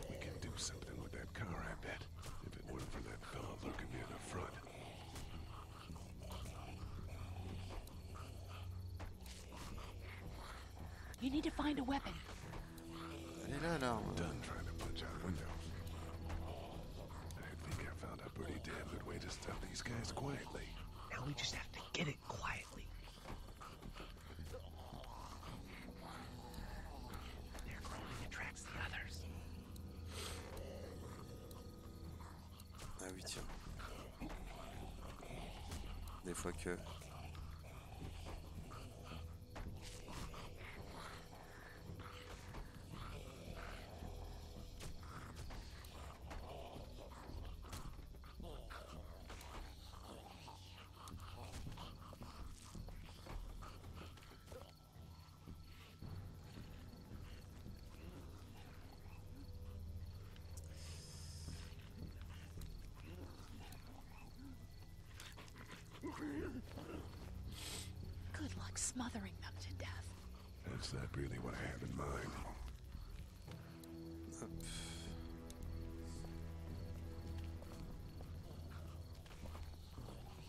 We can do something with that car, I bet. If it weren't for that fella lurking near the front. You need to find a weapon. Elle est là, l'arme. Done trying to punch out windows. I think I found a pretty damn good way to stop these guys quietly. Now we just have to get it quietly. Their groaning attracts the others. Ah oui, tiens. Des fois que... Good luck smothering them to death. That's not really what I have in mind. Hop.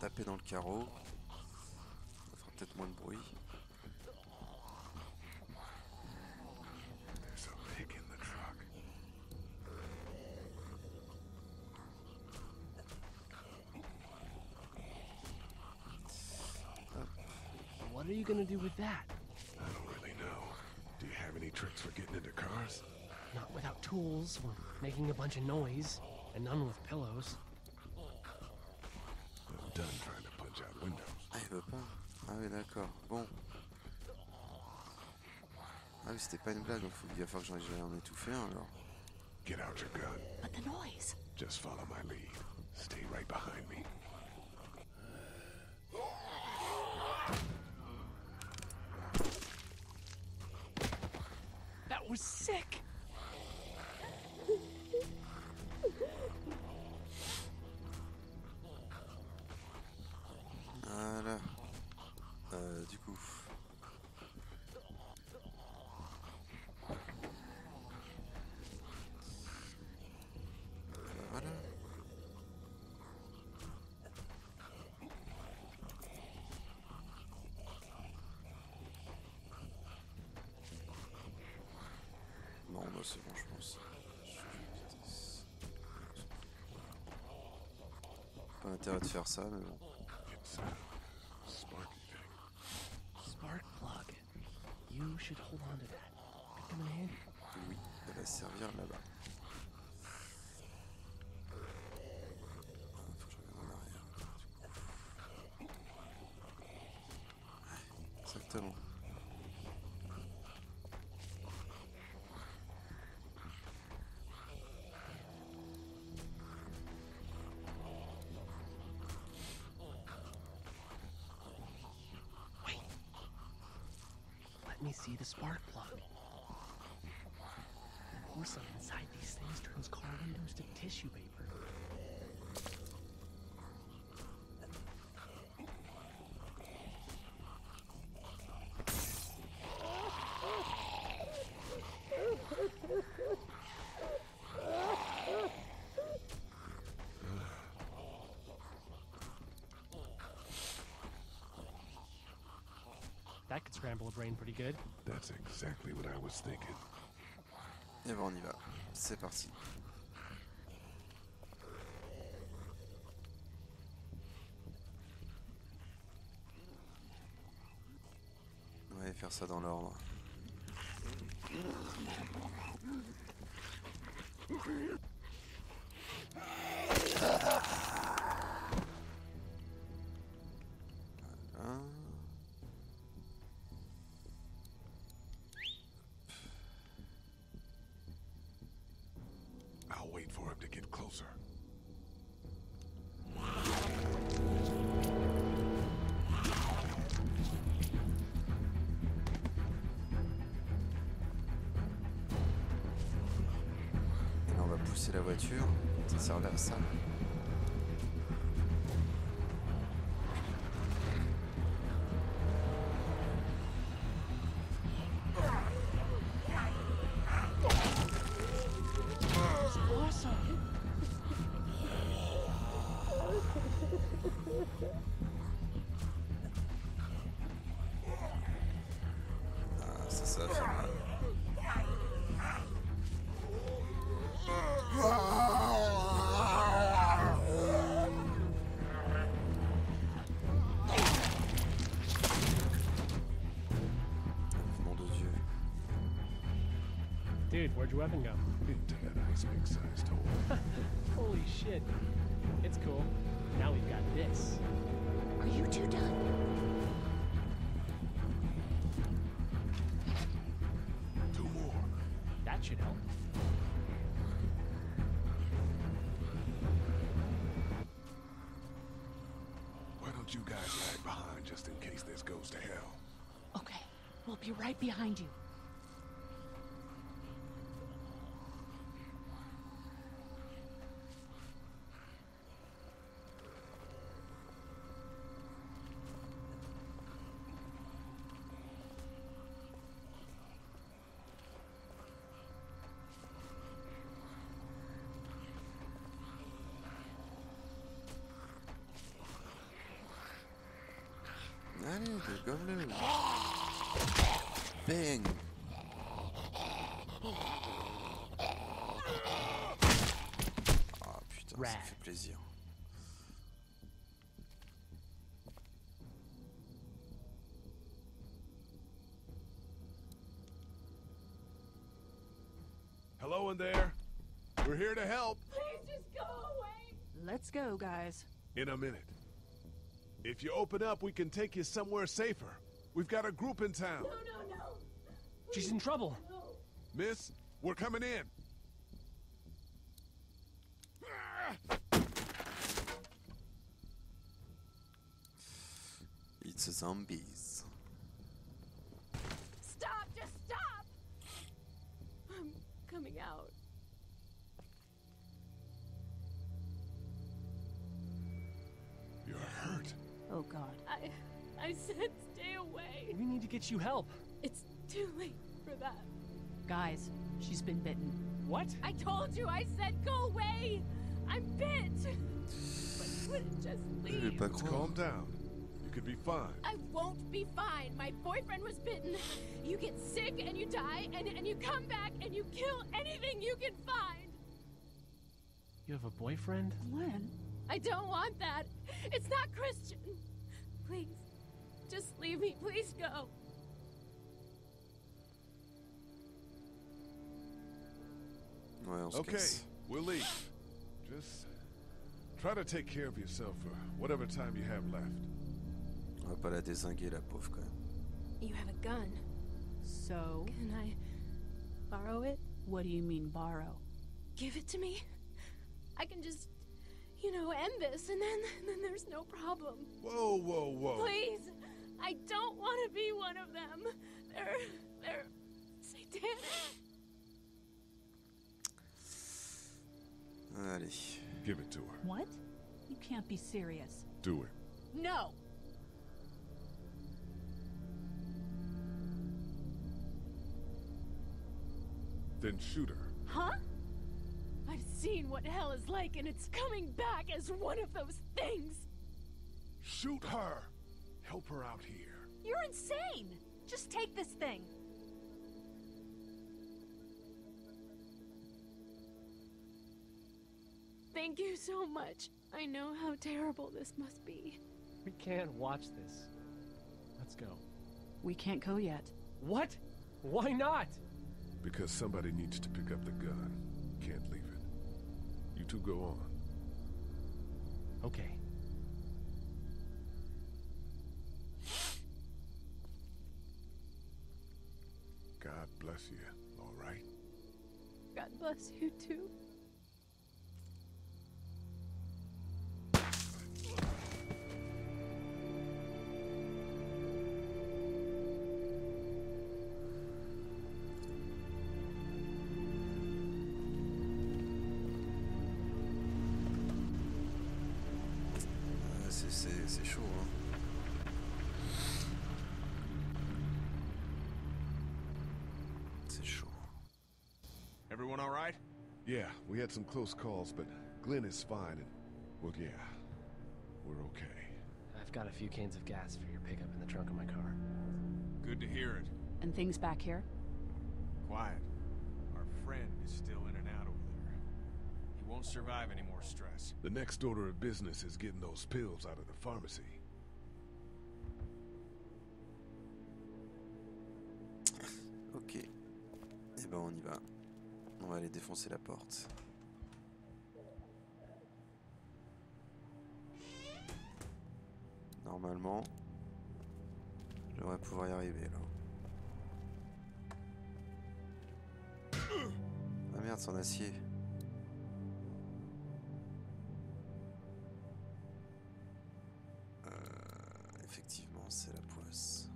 Taper dans le carreau. Ça fera peut-être moins de bruit. There's a pig in the truck. What are you gonna do with that? I don't really know. Do you have any tricks for getting into cars? Not without tools or making a bunch of noise, and none with pillows. I'm done trying to punch out windows. Ah, il veut pas. Ah oui, d'accord. Bon. Ah oui, c'était pas une blague. Il va falloir que j'aille en étouffer un alors. Get out your gun. But the noise. Just follow my lead. Stay right behind me. That was sick! Voilà. Du coup. Voilà. Non, bah c'est bon, je pense. Pas intérêt de faire ça, mais bon. Spark plug. You should hold on to that. Could come in handy. Oui, elle va servir là-bas. Faut que je revienne en arrière. Ouais, exactement. Let me see the spark plug. The porcelain inside these things turns car windows to tissue paper. That could scramble a brain pretty good. That's exactly what I was thinking. Et ben on y va. C'est parti. Ouais, faire ça dans l'ordre. Voilà. I'll wait for him to get closer. Et là, on va pousser la voiture. Ça servait à ça. Ah, ça va faire mal. Nom de Dieu. Dude, where'd your weapon go? Into that ice pick-sized hole. Holy shit. It's cool. Now we've got this. Are you two done? Two more. That should help. Why don't you guys lag behind just in case this goes to hell? Okay, we'll be right behind you. Allez, dégomme-le. Bang. Ah putain, ça fait plaisir. going there. We're here to help. Please just go away. Let's go, guys. In a minute. If you open up, we can take you somewhere safer. We've got a group in town. No. She's in trouble. No. Miss, we're coming in. It's zombies. Stop, just stop. I'm coming out. You're hurt. Oh, God. I said stay away. We need to get you help. It's too late for that. Guys, she's been bitten. What? I told you, I said go away. I'm bit. But you wouldn't just leave. Calm down. You could be fine. I won't be fine. My boyfriend was bitten. You get sick and you die, and you come back and you kill anything you can find. You have a boyfriend? Glenn? I don't want that. It's not Christian. Please, just leave me. Please go. Ouais, on se Okay, casse. we'll leave. Just try to take care of yourself for whatever time you have left. On va pas la dézinguer, la pauvre, quand même. You have a gun. So? Can I borrow it? What do you mean, borrow? Give it to me. I can just, end this, and then there's no problem. Whoa. Please, I don't want to be one of them. They're satanic. Allez. Give it to her. What? You can't be serious. Do it. No. Then shoot her. Huh? I've seen what hell is like, and it's coming back as one of those things. Shoot her! Help her out here. You're insane! Just take this thing. Thank you so much. I know how terrible this must be. We can't watch this. Let's go. We can't go yet. What? Why not? Because somebody needs to pick up the gun. Can't leave it. You two go on. Okay. God bless you, all right? God bless you too. C'est chaud, hein. C'est chaud. Everyone all right? Yeah, we had some close calls, but Glenn is fine, and, well, yeah, we're okay. I've got a few cans of gas for your pickup in the trunk of my car. Good to hear it. And things back here? Quiet. Our friend is still in and out over there. He won't survive any more stress. The next order of business is getting those pills out of the pharmacy. Ok. Eh ben on y va. On va aller défoncer la porte. Normalement, je devrais pouvoir y arriver là. Ah merde, c'est en acier. Effectivement, c'est la poisse.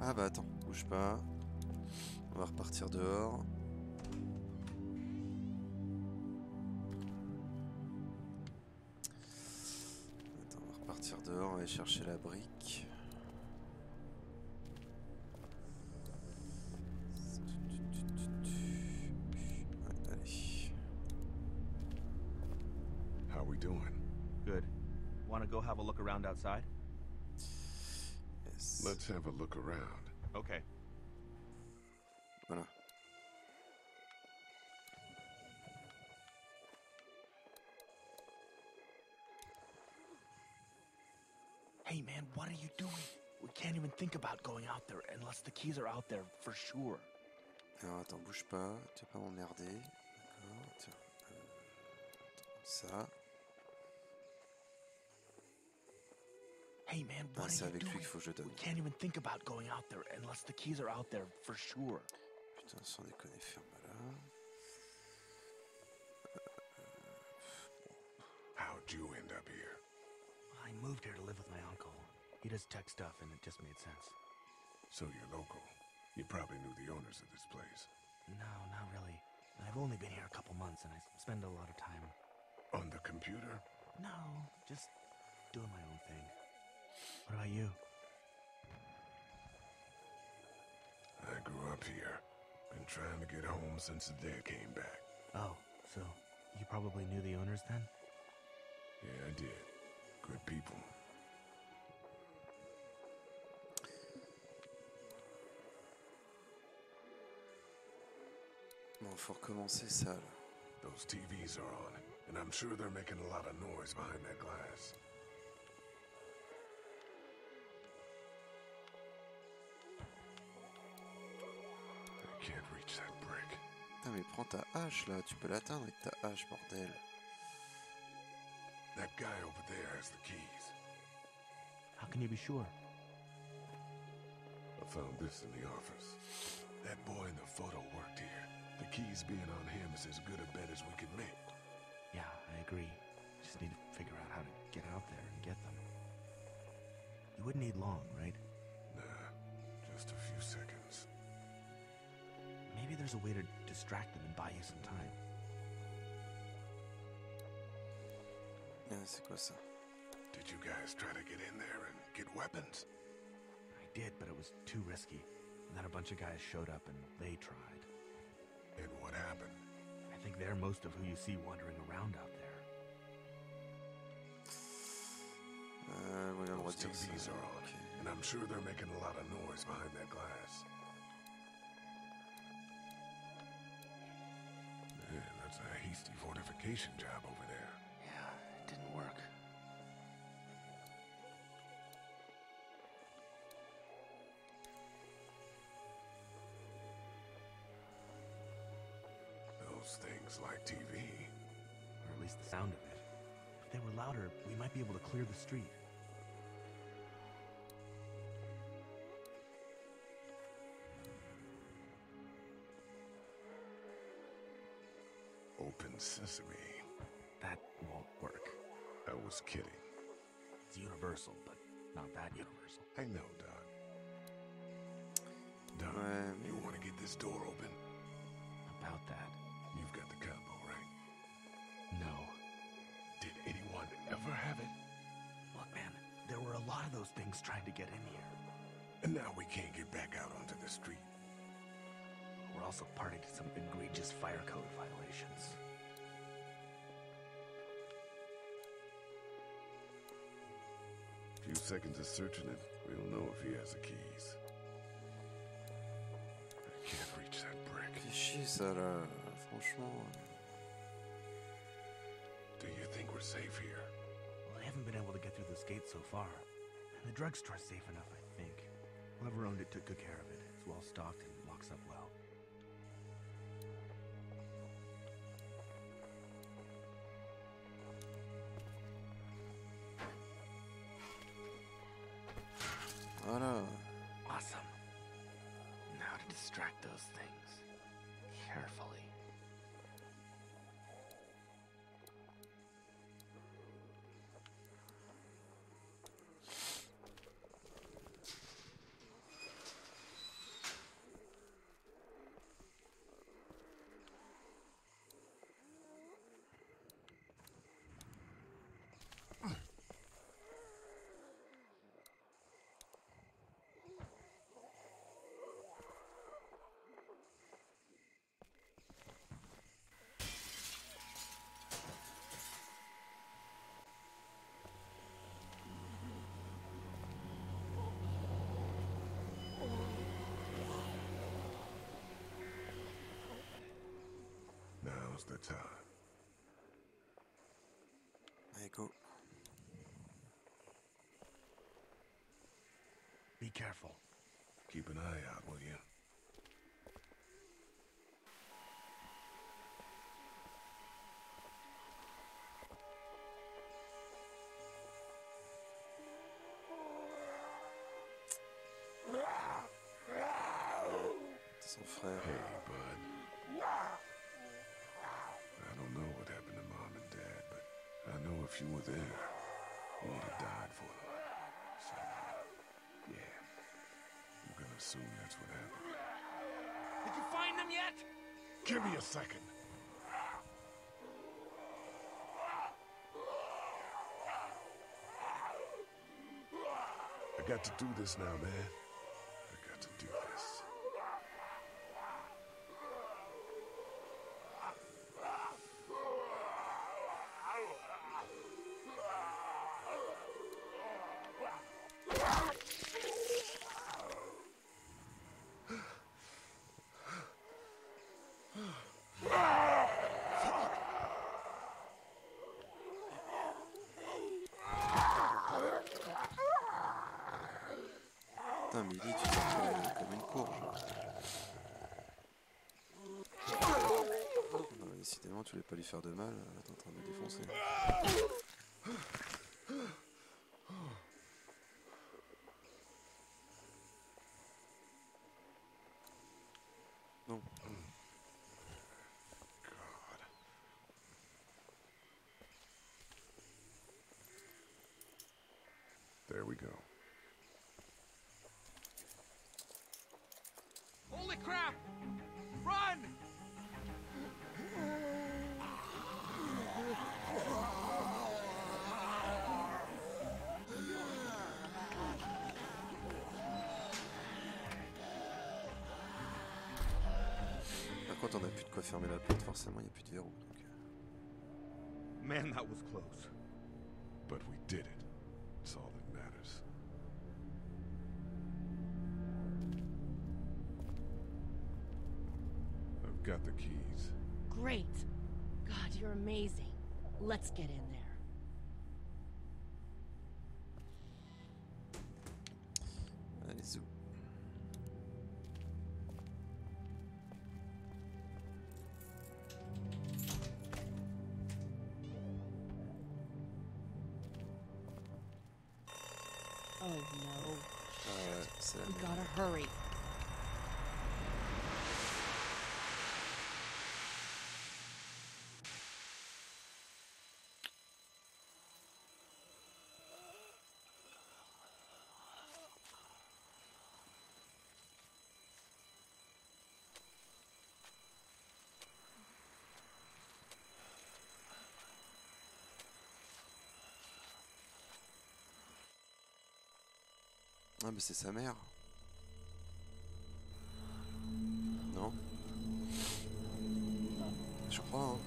Ah bah attends, bouge pas. On va repartir dehors. Attends, on va repartir dehors, on va aller chercher la brique. Ouais, allez. How we doing? Good. Want to go have a look around outside? Yes. Let's have a look around. Okay. Voilà. Hey man, what are you doing? We can't even think about going out there unless the keys are out there for sure. Alors attends, bouge pas, tu vas pas m'emmerder. D'accord, tiens. Ça. Hey man, Ah, what c'est are you avec lui doing? qu'il faut que je donne. We can't even think about going out there unless the keys are out there for sure. Putain, sans déconner, ferme-la. How'd you end up here? I moved here to live with my uncle. He does tech stuff and it just made sense. So you're local. You probably knew the owners of this place. No, not really. I've only been here a couple months and I spend a lot of time... On the computer? No, just doing my own thing. What about you? I grew up here. Been trying to get home since the dad came back. Oh, so you probably knew the owners then? Yeah, I did. Good people. Bon, faut recommencer ça, là. Those TVs are on, and I'm sure they're making a lot of noise behind that glass. I can't reach that brick. Putain, mais prends ta hache, là. Tu peux l'atteindre avec ta hache, bordel. That guy over there has the keys. How can you be sure? I found this in the office. That boy in the photo worked here. The keys being on him is as good a bet as we could make. Yeah, I agree. Just need to figure out how to get out there and get them. You wouldn't need long, right? Nah, just a few seconds. Maybe there's a way to distract them and buy you some time. C'est quoi ça? Did you guys try to get in there and get weapons? I did, but it was too risky. And then a bunch of guys showed up and they tried. And what happened? I think they're most of who you see wandering around out there. Those TVs are on, and I'm sure they're making a lot of noise behind that glass. Man, that's a hasty fortification job over there. Yeah, it didn't work. Those things like TV. Or at least the sound of it. If they were louder, we might be able to clear the street. Open sesame. That won't work. I was kidding. It's universal, but not that universal. I know, Doc. Doc, you want to get this door open? About that. You've got the combo, right? No. Did anyone ever have it? Look, man, there were a lot of those things trying to get in here. And now we can't get back out onto the street. We're also party to some egregious fire code violations. Few seconds of searching it, we'll know if he has the keys. I can't reach that brick. Fais chier ça là, franchement. Do you think we're safe here? Well, I haven't been able to get through this gate so far. And the drugstore's safe enough, I think. Whoever owned it took good care of it. It's well stocked and locks up well. Voilà. Awesome. Now to distract those things. Carefully. Now's the time. Allez, go. Be careful. Keep an eye out, will you? if you were there, you would have died for them. So, yeah. I'm gonna assume that's what happened. Did you find them yet? Give me a second. I got to do this now, man. I got to do this. Putain, Millie, tu t'es comme une courge. Non, décidément, tu voulais pas lui faire de mal, là t'es en train de me défoncer. Non. There we go. Holy crap! Run! Par contre, on a plus de quoi fermer la porte, forcément, il n'y a plus de verrou. Donc... Man, that was close. But we did it. It's all that matters. I've got the keys. Great. God, you're amazing. Let's get in there. Allez, zou. Oh no. C'est la We merde. gotta hurry. Ah, mais c'est sa mère. Non? Je crois, hein.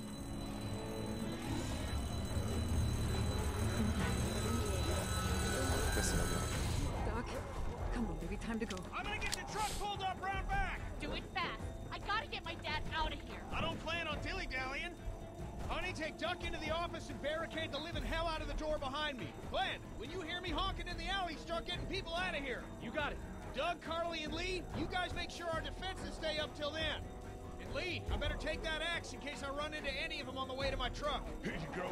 En tout cas, c'est la mère. Doc, come on, baby, time to go. I'm gonna get the truck pulled up round back! Do it fast. I gotta get my dad out of here. I don't plan on dilly-dallying. Honey, take Duck into the office and barricade the living hell out of the door behind me. Glenn, when you hear me honking in the alley, start getting people out of here. You got it. Doug, Carly, and Lee, you guys make sure our defenses stay up till then. And Lee, I better take that axe in case I run into any of them on the way to my truck. Here you go.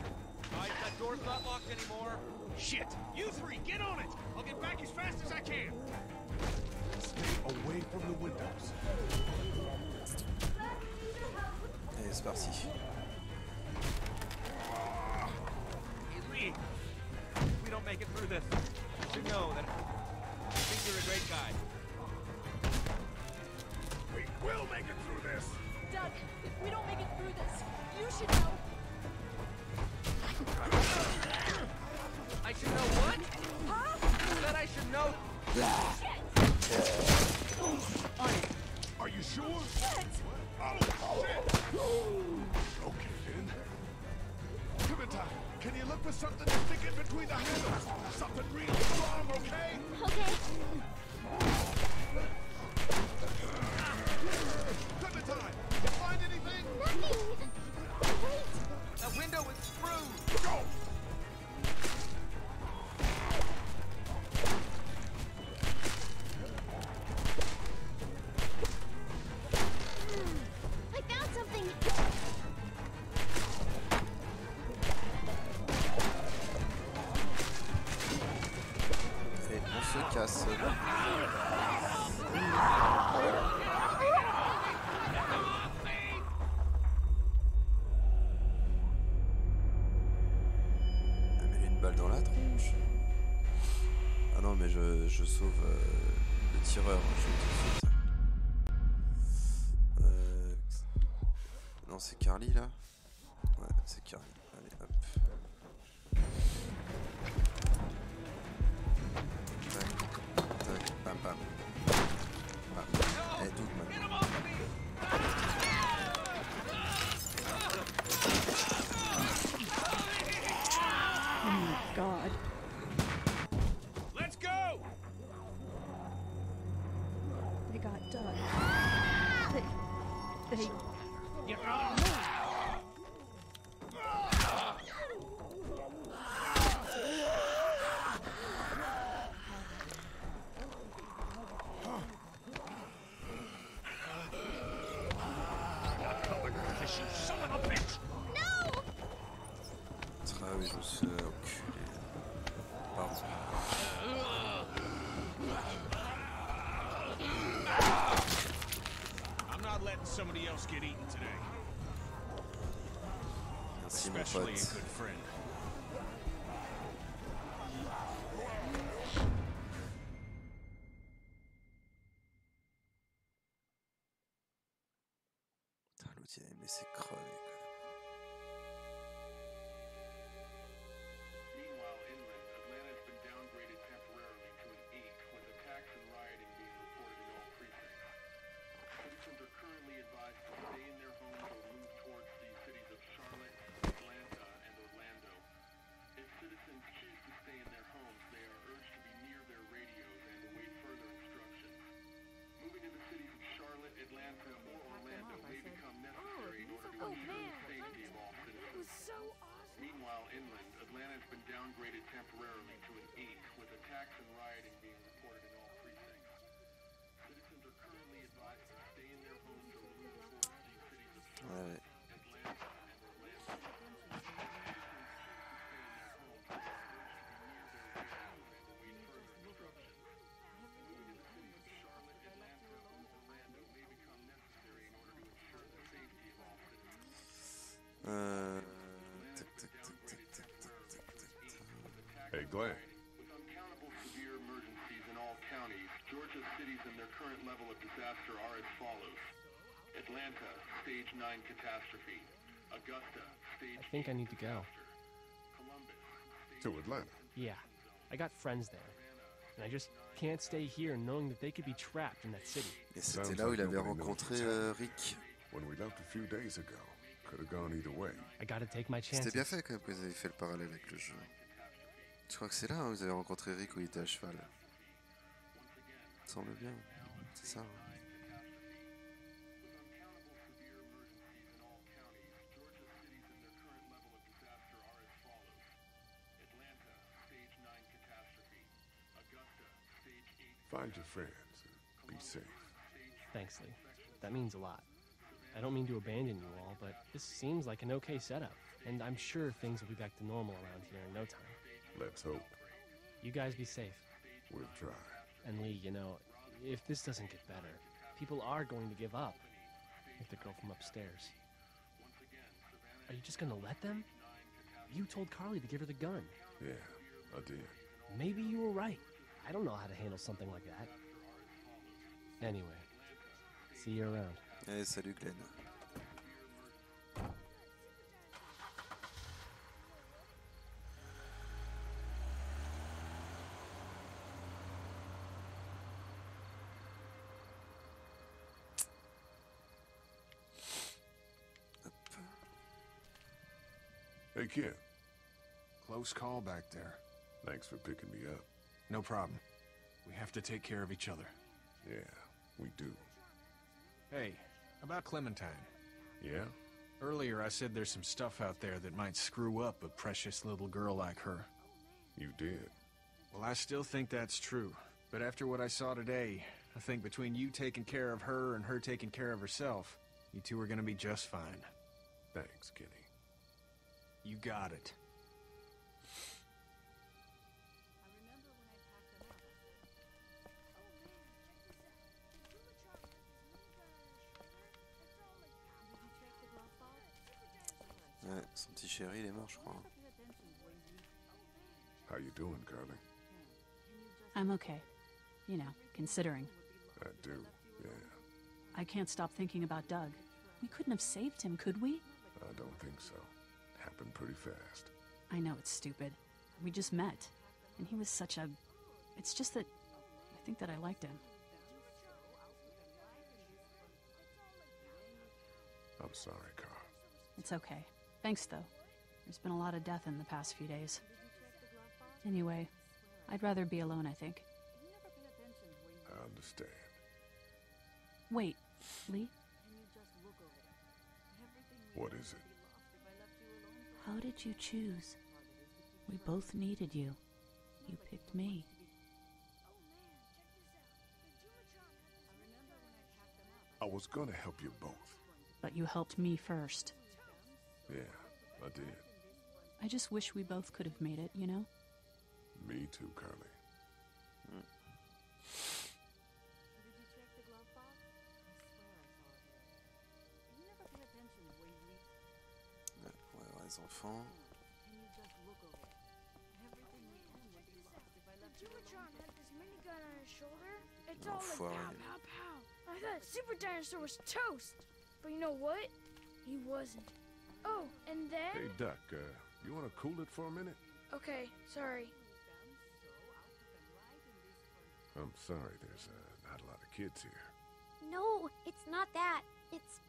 That door's not locked anymore. Shit! You three, get on it! I'll get back as fast as I can. Stay away from the windows. Allez, c'est parti. Hey, Lee, if we don't make it through this, you should know that I think you're a great guy. We will make it through this. Doug, if we don't make it through this, you should know. I should know what? Huh? You said I should know. Are you sure? Shit! Oh, shit! Okay, then. Clementine, can you look for something to stick in between the handles? Something real strong, okay? Okay. Clementine, you find anything? Nothing. Wait. That window is screwed. Go! I found something. Allez, on se casse. balle dans la tronche. Ah non, mais je sauve le tireur, je vais tout de suite. Non, c'est Carly là. Ouais, c'est Carly. Allez, hop. Tac, tac, bam, bam. Bam. Elle est toute maintenant. Oh my god. Let's go! They got Doug. They... Ah oui, je me suis enculé. Pardon. I'm not letting somebody else get eaten today. Merci mon Especially a pote. good friend. Putain, l'autre il a aimé ses crever quand même. Meanwhile, inland, Atlanta has been downgraded temporarily to an 8, with attacks and rioting being reported in all precincts. Citizens are currently advised to stay in their homes or move towards the cities of Charlotte, Atlanta, and Orlando. If citizens choose to stay in their homes, they are urged to be near their radios and await further instructions. Moving to the cities of Charlotte, Atlanta, or Orlando may become necessary in order to ensure the safety of all citizens. So awesome. Meanwhile, inland, Atlanta has been downgraded temporarily to an 8, with attacks and rioting being reported in all precincts. Citizens are currently advised to stay in their homes or move towards the cities of Charlotte, Ouais. Atlanta, and Orlando. If citizens choose to stay in their homes, they are urged to be near their radios and await further instructions. Moving to the cities of Charlotte, Atlanta, or Orlando may become necessary in order to ensure the safety of all citizens. Tac, tac, tac, tac, tac, tac, tac, tac. Hey, Glenn. With uncountable severe emergencies in all counties, Georgia's cities and their current level of disaster are as follows. Atlanta, Stage 9 catastrophe. Augusta, Stage I think I need to go. Columbus, To Atlanta. Yeah, I got friends there. And I just can't stay here knowing that they could be trapped in that city. Et c'était là où il avait rencontré Rick. When we left a few days ago. Could have gone either way. I gotta take my chances. C'était bien fait quand même que vous avez fait le parallèle avec le jeu. Je crois que c'est là hein, vous avez rencontré Rick où il était à cheval. Ça semble bien. C'est ça. Hein. Find your friends and be safe. Thanks, Lee. That means a lot. I don't mean to abandon you all, but this seems like an okay setup. And I'm sure things will be back to normal around here in no time. Let's hope. You guys be safe. We'll try. And Lee, you know, if this doesn't get better, people are going to give up. Like the girl from upstairs. Are you just gonna let them? You told Carly to give her the gun. Yeah, I did. Maybe you were right. I don't know how to handle something like that. Anyway, see you around. Allez, salut Glenn. Hey, kid. Close call back there. Thanks for picking me up. No problem. We have to take care of each other. Yeah, we do. Hey, about Clementine. Yeah? Earlier I said there's some stuff out there that might screw up a precious little girl like her. You did. Well, I still think that's true. But after what I saw today, I think between you taking care of her and her taking care of herself, you two are gonna be just fine. Thanks, Kenny. You got it. Ouais, son petit chéri, il est mort, je crois. How you doing, Carly? I'm okay. You know, considering. I do, yeah. I can't stop thinking about Doug. We couldn't have saved him, could we? I don't think so. Happened pretty fast. I know it's stupid. We just met. And he was such a... It's just that... I think that I liked him. I'm sorry, Carl. It's okay. Thanks, though. There's been a lot of death in the past few days. Anyway, I'd rather be alone, I think. I understand. Wait, Lee? What is it? How did you choose? We both needed you. You picked me. I was gonna help you both. But you helped me first. Yeah, I did. I just wish we both could have made it, you know? Me too, Carly. Ouais, les enfants. It's all like pow, pow, pow. I thought Super Dinosaur was toast. But you know what? He wasn't. Oh, and then... Hey, Duck, you want to cool it for a minute? Okay, sorry. I'm sorry, there's not a lot of kids here. No, it's not that. It's...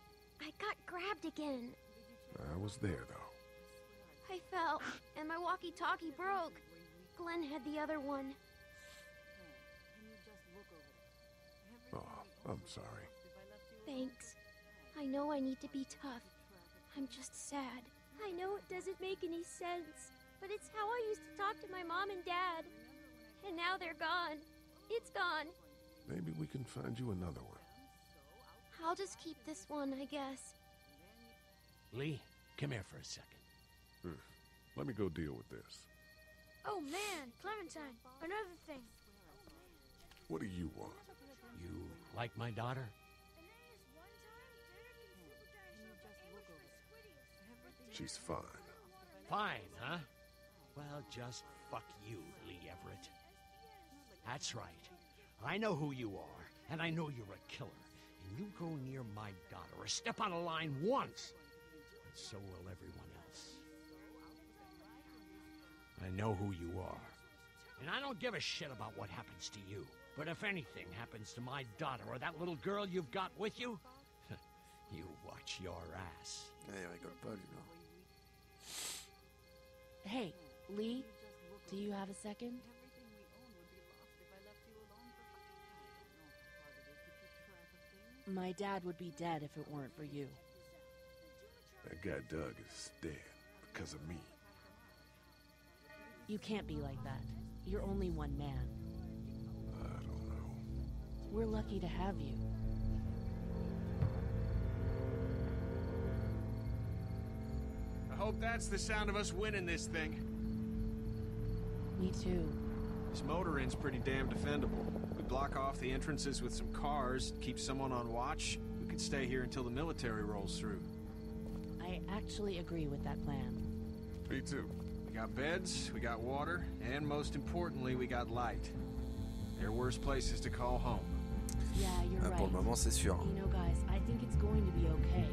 I got grabbed again. I was there, though. I fell, and my walkie-talkie broke. Glenn had the other one. Oh, I'm sorry. Thanks. I know I need to be tough. I'm just sad. I know it doesn't make any sense, but it's how I used to talk to my mom and dad. And now they're gone. It's gone. Maybe we can find you another one. I'll just keep this one, I guess. Lee, come here for a second. Let me go deal with this. Oh man, Clementine, another thing. What do you want? You like my daughter? She's fine. Fine, huh? Well, just fuck you, Lee Everett. That's right. I know who you are, and I know you're a killer. And you go near my daughter or step on a line once, and so will everyone else. I know who you are. And I don't give a shit about what happens to you. But if anything happens to my daughter or that little girl you've got with you, you watch your ass. Il rigole pas, lui, là. Hey, Lee, do you have a second? My dad would be dead if it weren't for you. That guy Doug is dead because of me. You can't be like that. You're only one man. I don't know. We're lucky to have you. I hope that's the sound of us winning this thing. Me too. This motor inn's pretty damn defendable. We block off the entrances with some cars, keep someone on watch. We could stay here until the military rolls through. I actually agree with that plan. Me too. We got beds, we got water, and most importantly, we got light. There are worse places to call home. Yeah, you're right. Pour le moment, c'est sûr. You know, guys, I think it's going to be okay.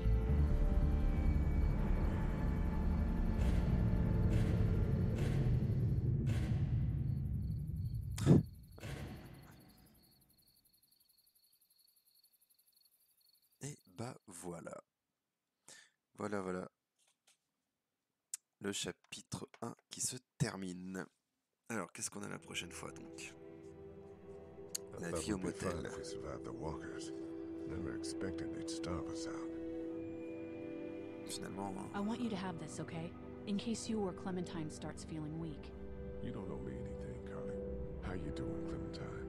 Et bah voilà. Voilà. Le chapitre 1 qui se termine. Alors, qu'est-ce qu'on a la prochaine fois donc? La vie au motel. Finalement. I want you to have this, okay? In case you or Clementine starts feeling weak. You don't owe me anything, Carly. How you doing, Clementine?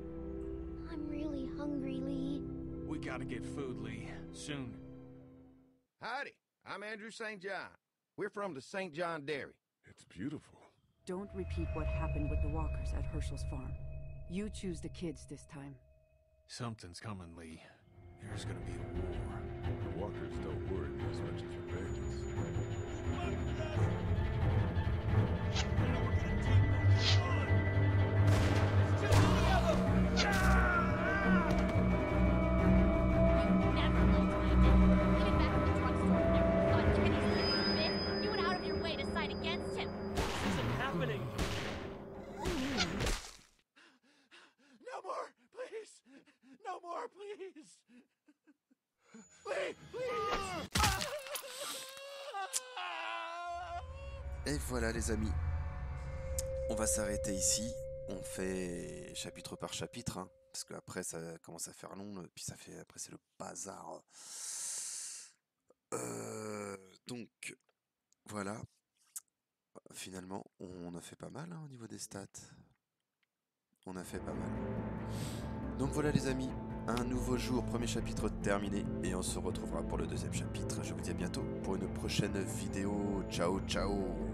I'm really hungry, Lee. We gotta get food, Lee. Soon. Howdy, I'm Andrew St. John. We're from the St. John Dairy. It's beautiful. Don't repeat what happened with the Walkers at Herschel's farm. You choose the kids this time. Something's coming, Lee. There's gonna be a war. The Walkers don't worry me as much as the bandits. happening? No more, please. No more, please. Please, please. Et voilà les amis, on va s'arrêter ici. On fait chapitre par chapitre, hein, parce qu'après ça commence à faire long, puis ça fait après c'est le bazar. Donc voilà, finalement on a fait pas mal, hein, au niveau des stats. On a fait pas mal. Donc voilà les amis, un nouveau jour, premier chapitre terminé, et on se retrouvera pour le deuxième chapitre. Je vous dis à bientôt pour une prochaine vidéo. Ciao ciao.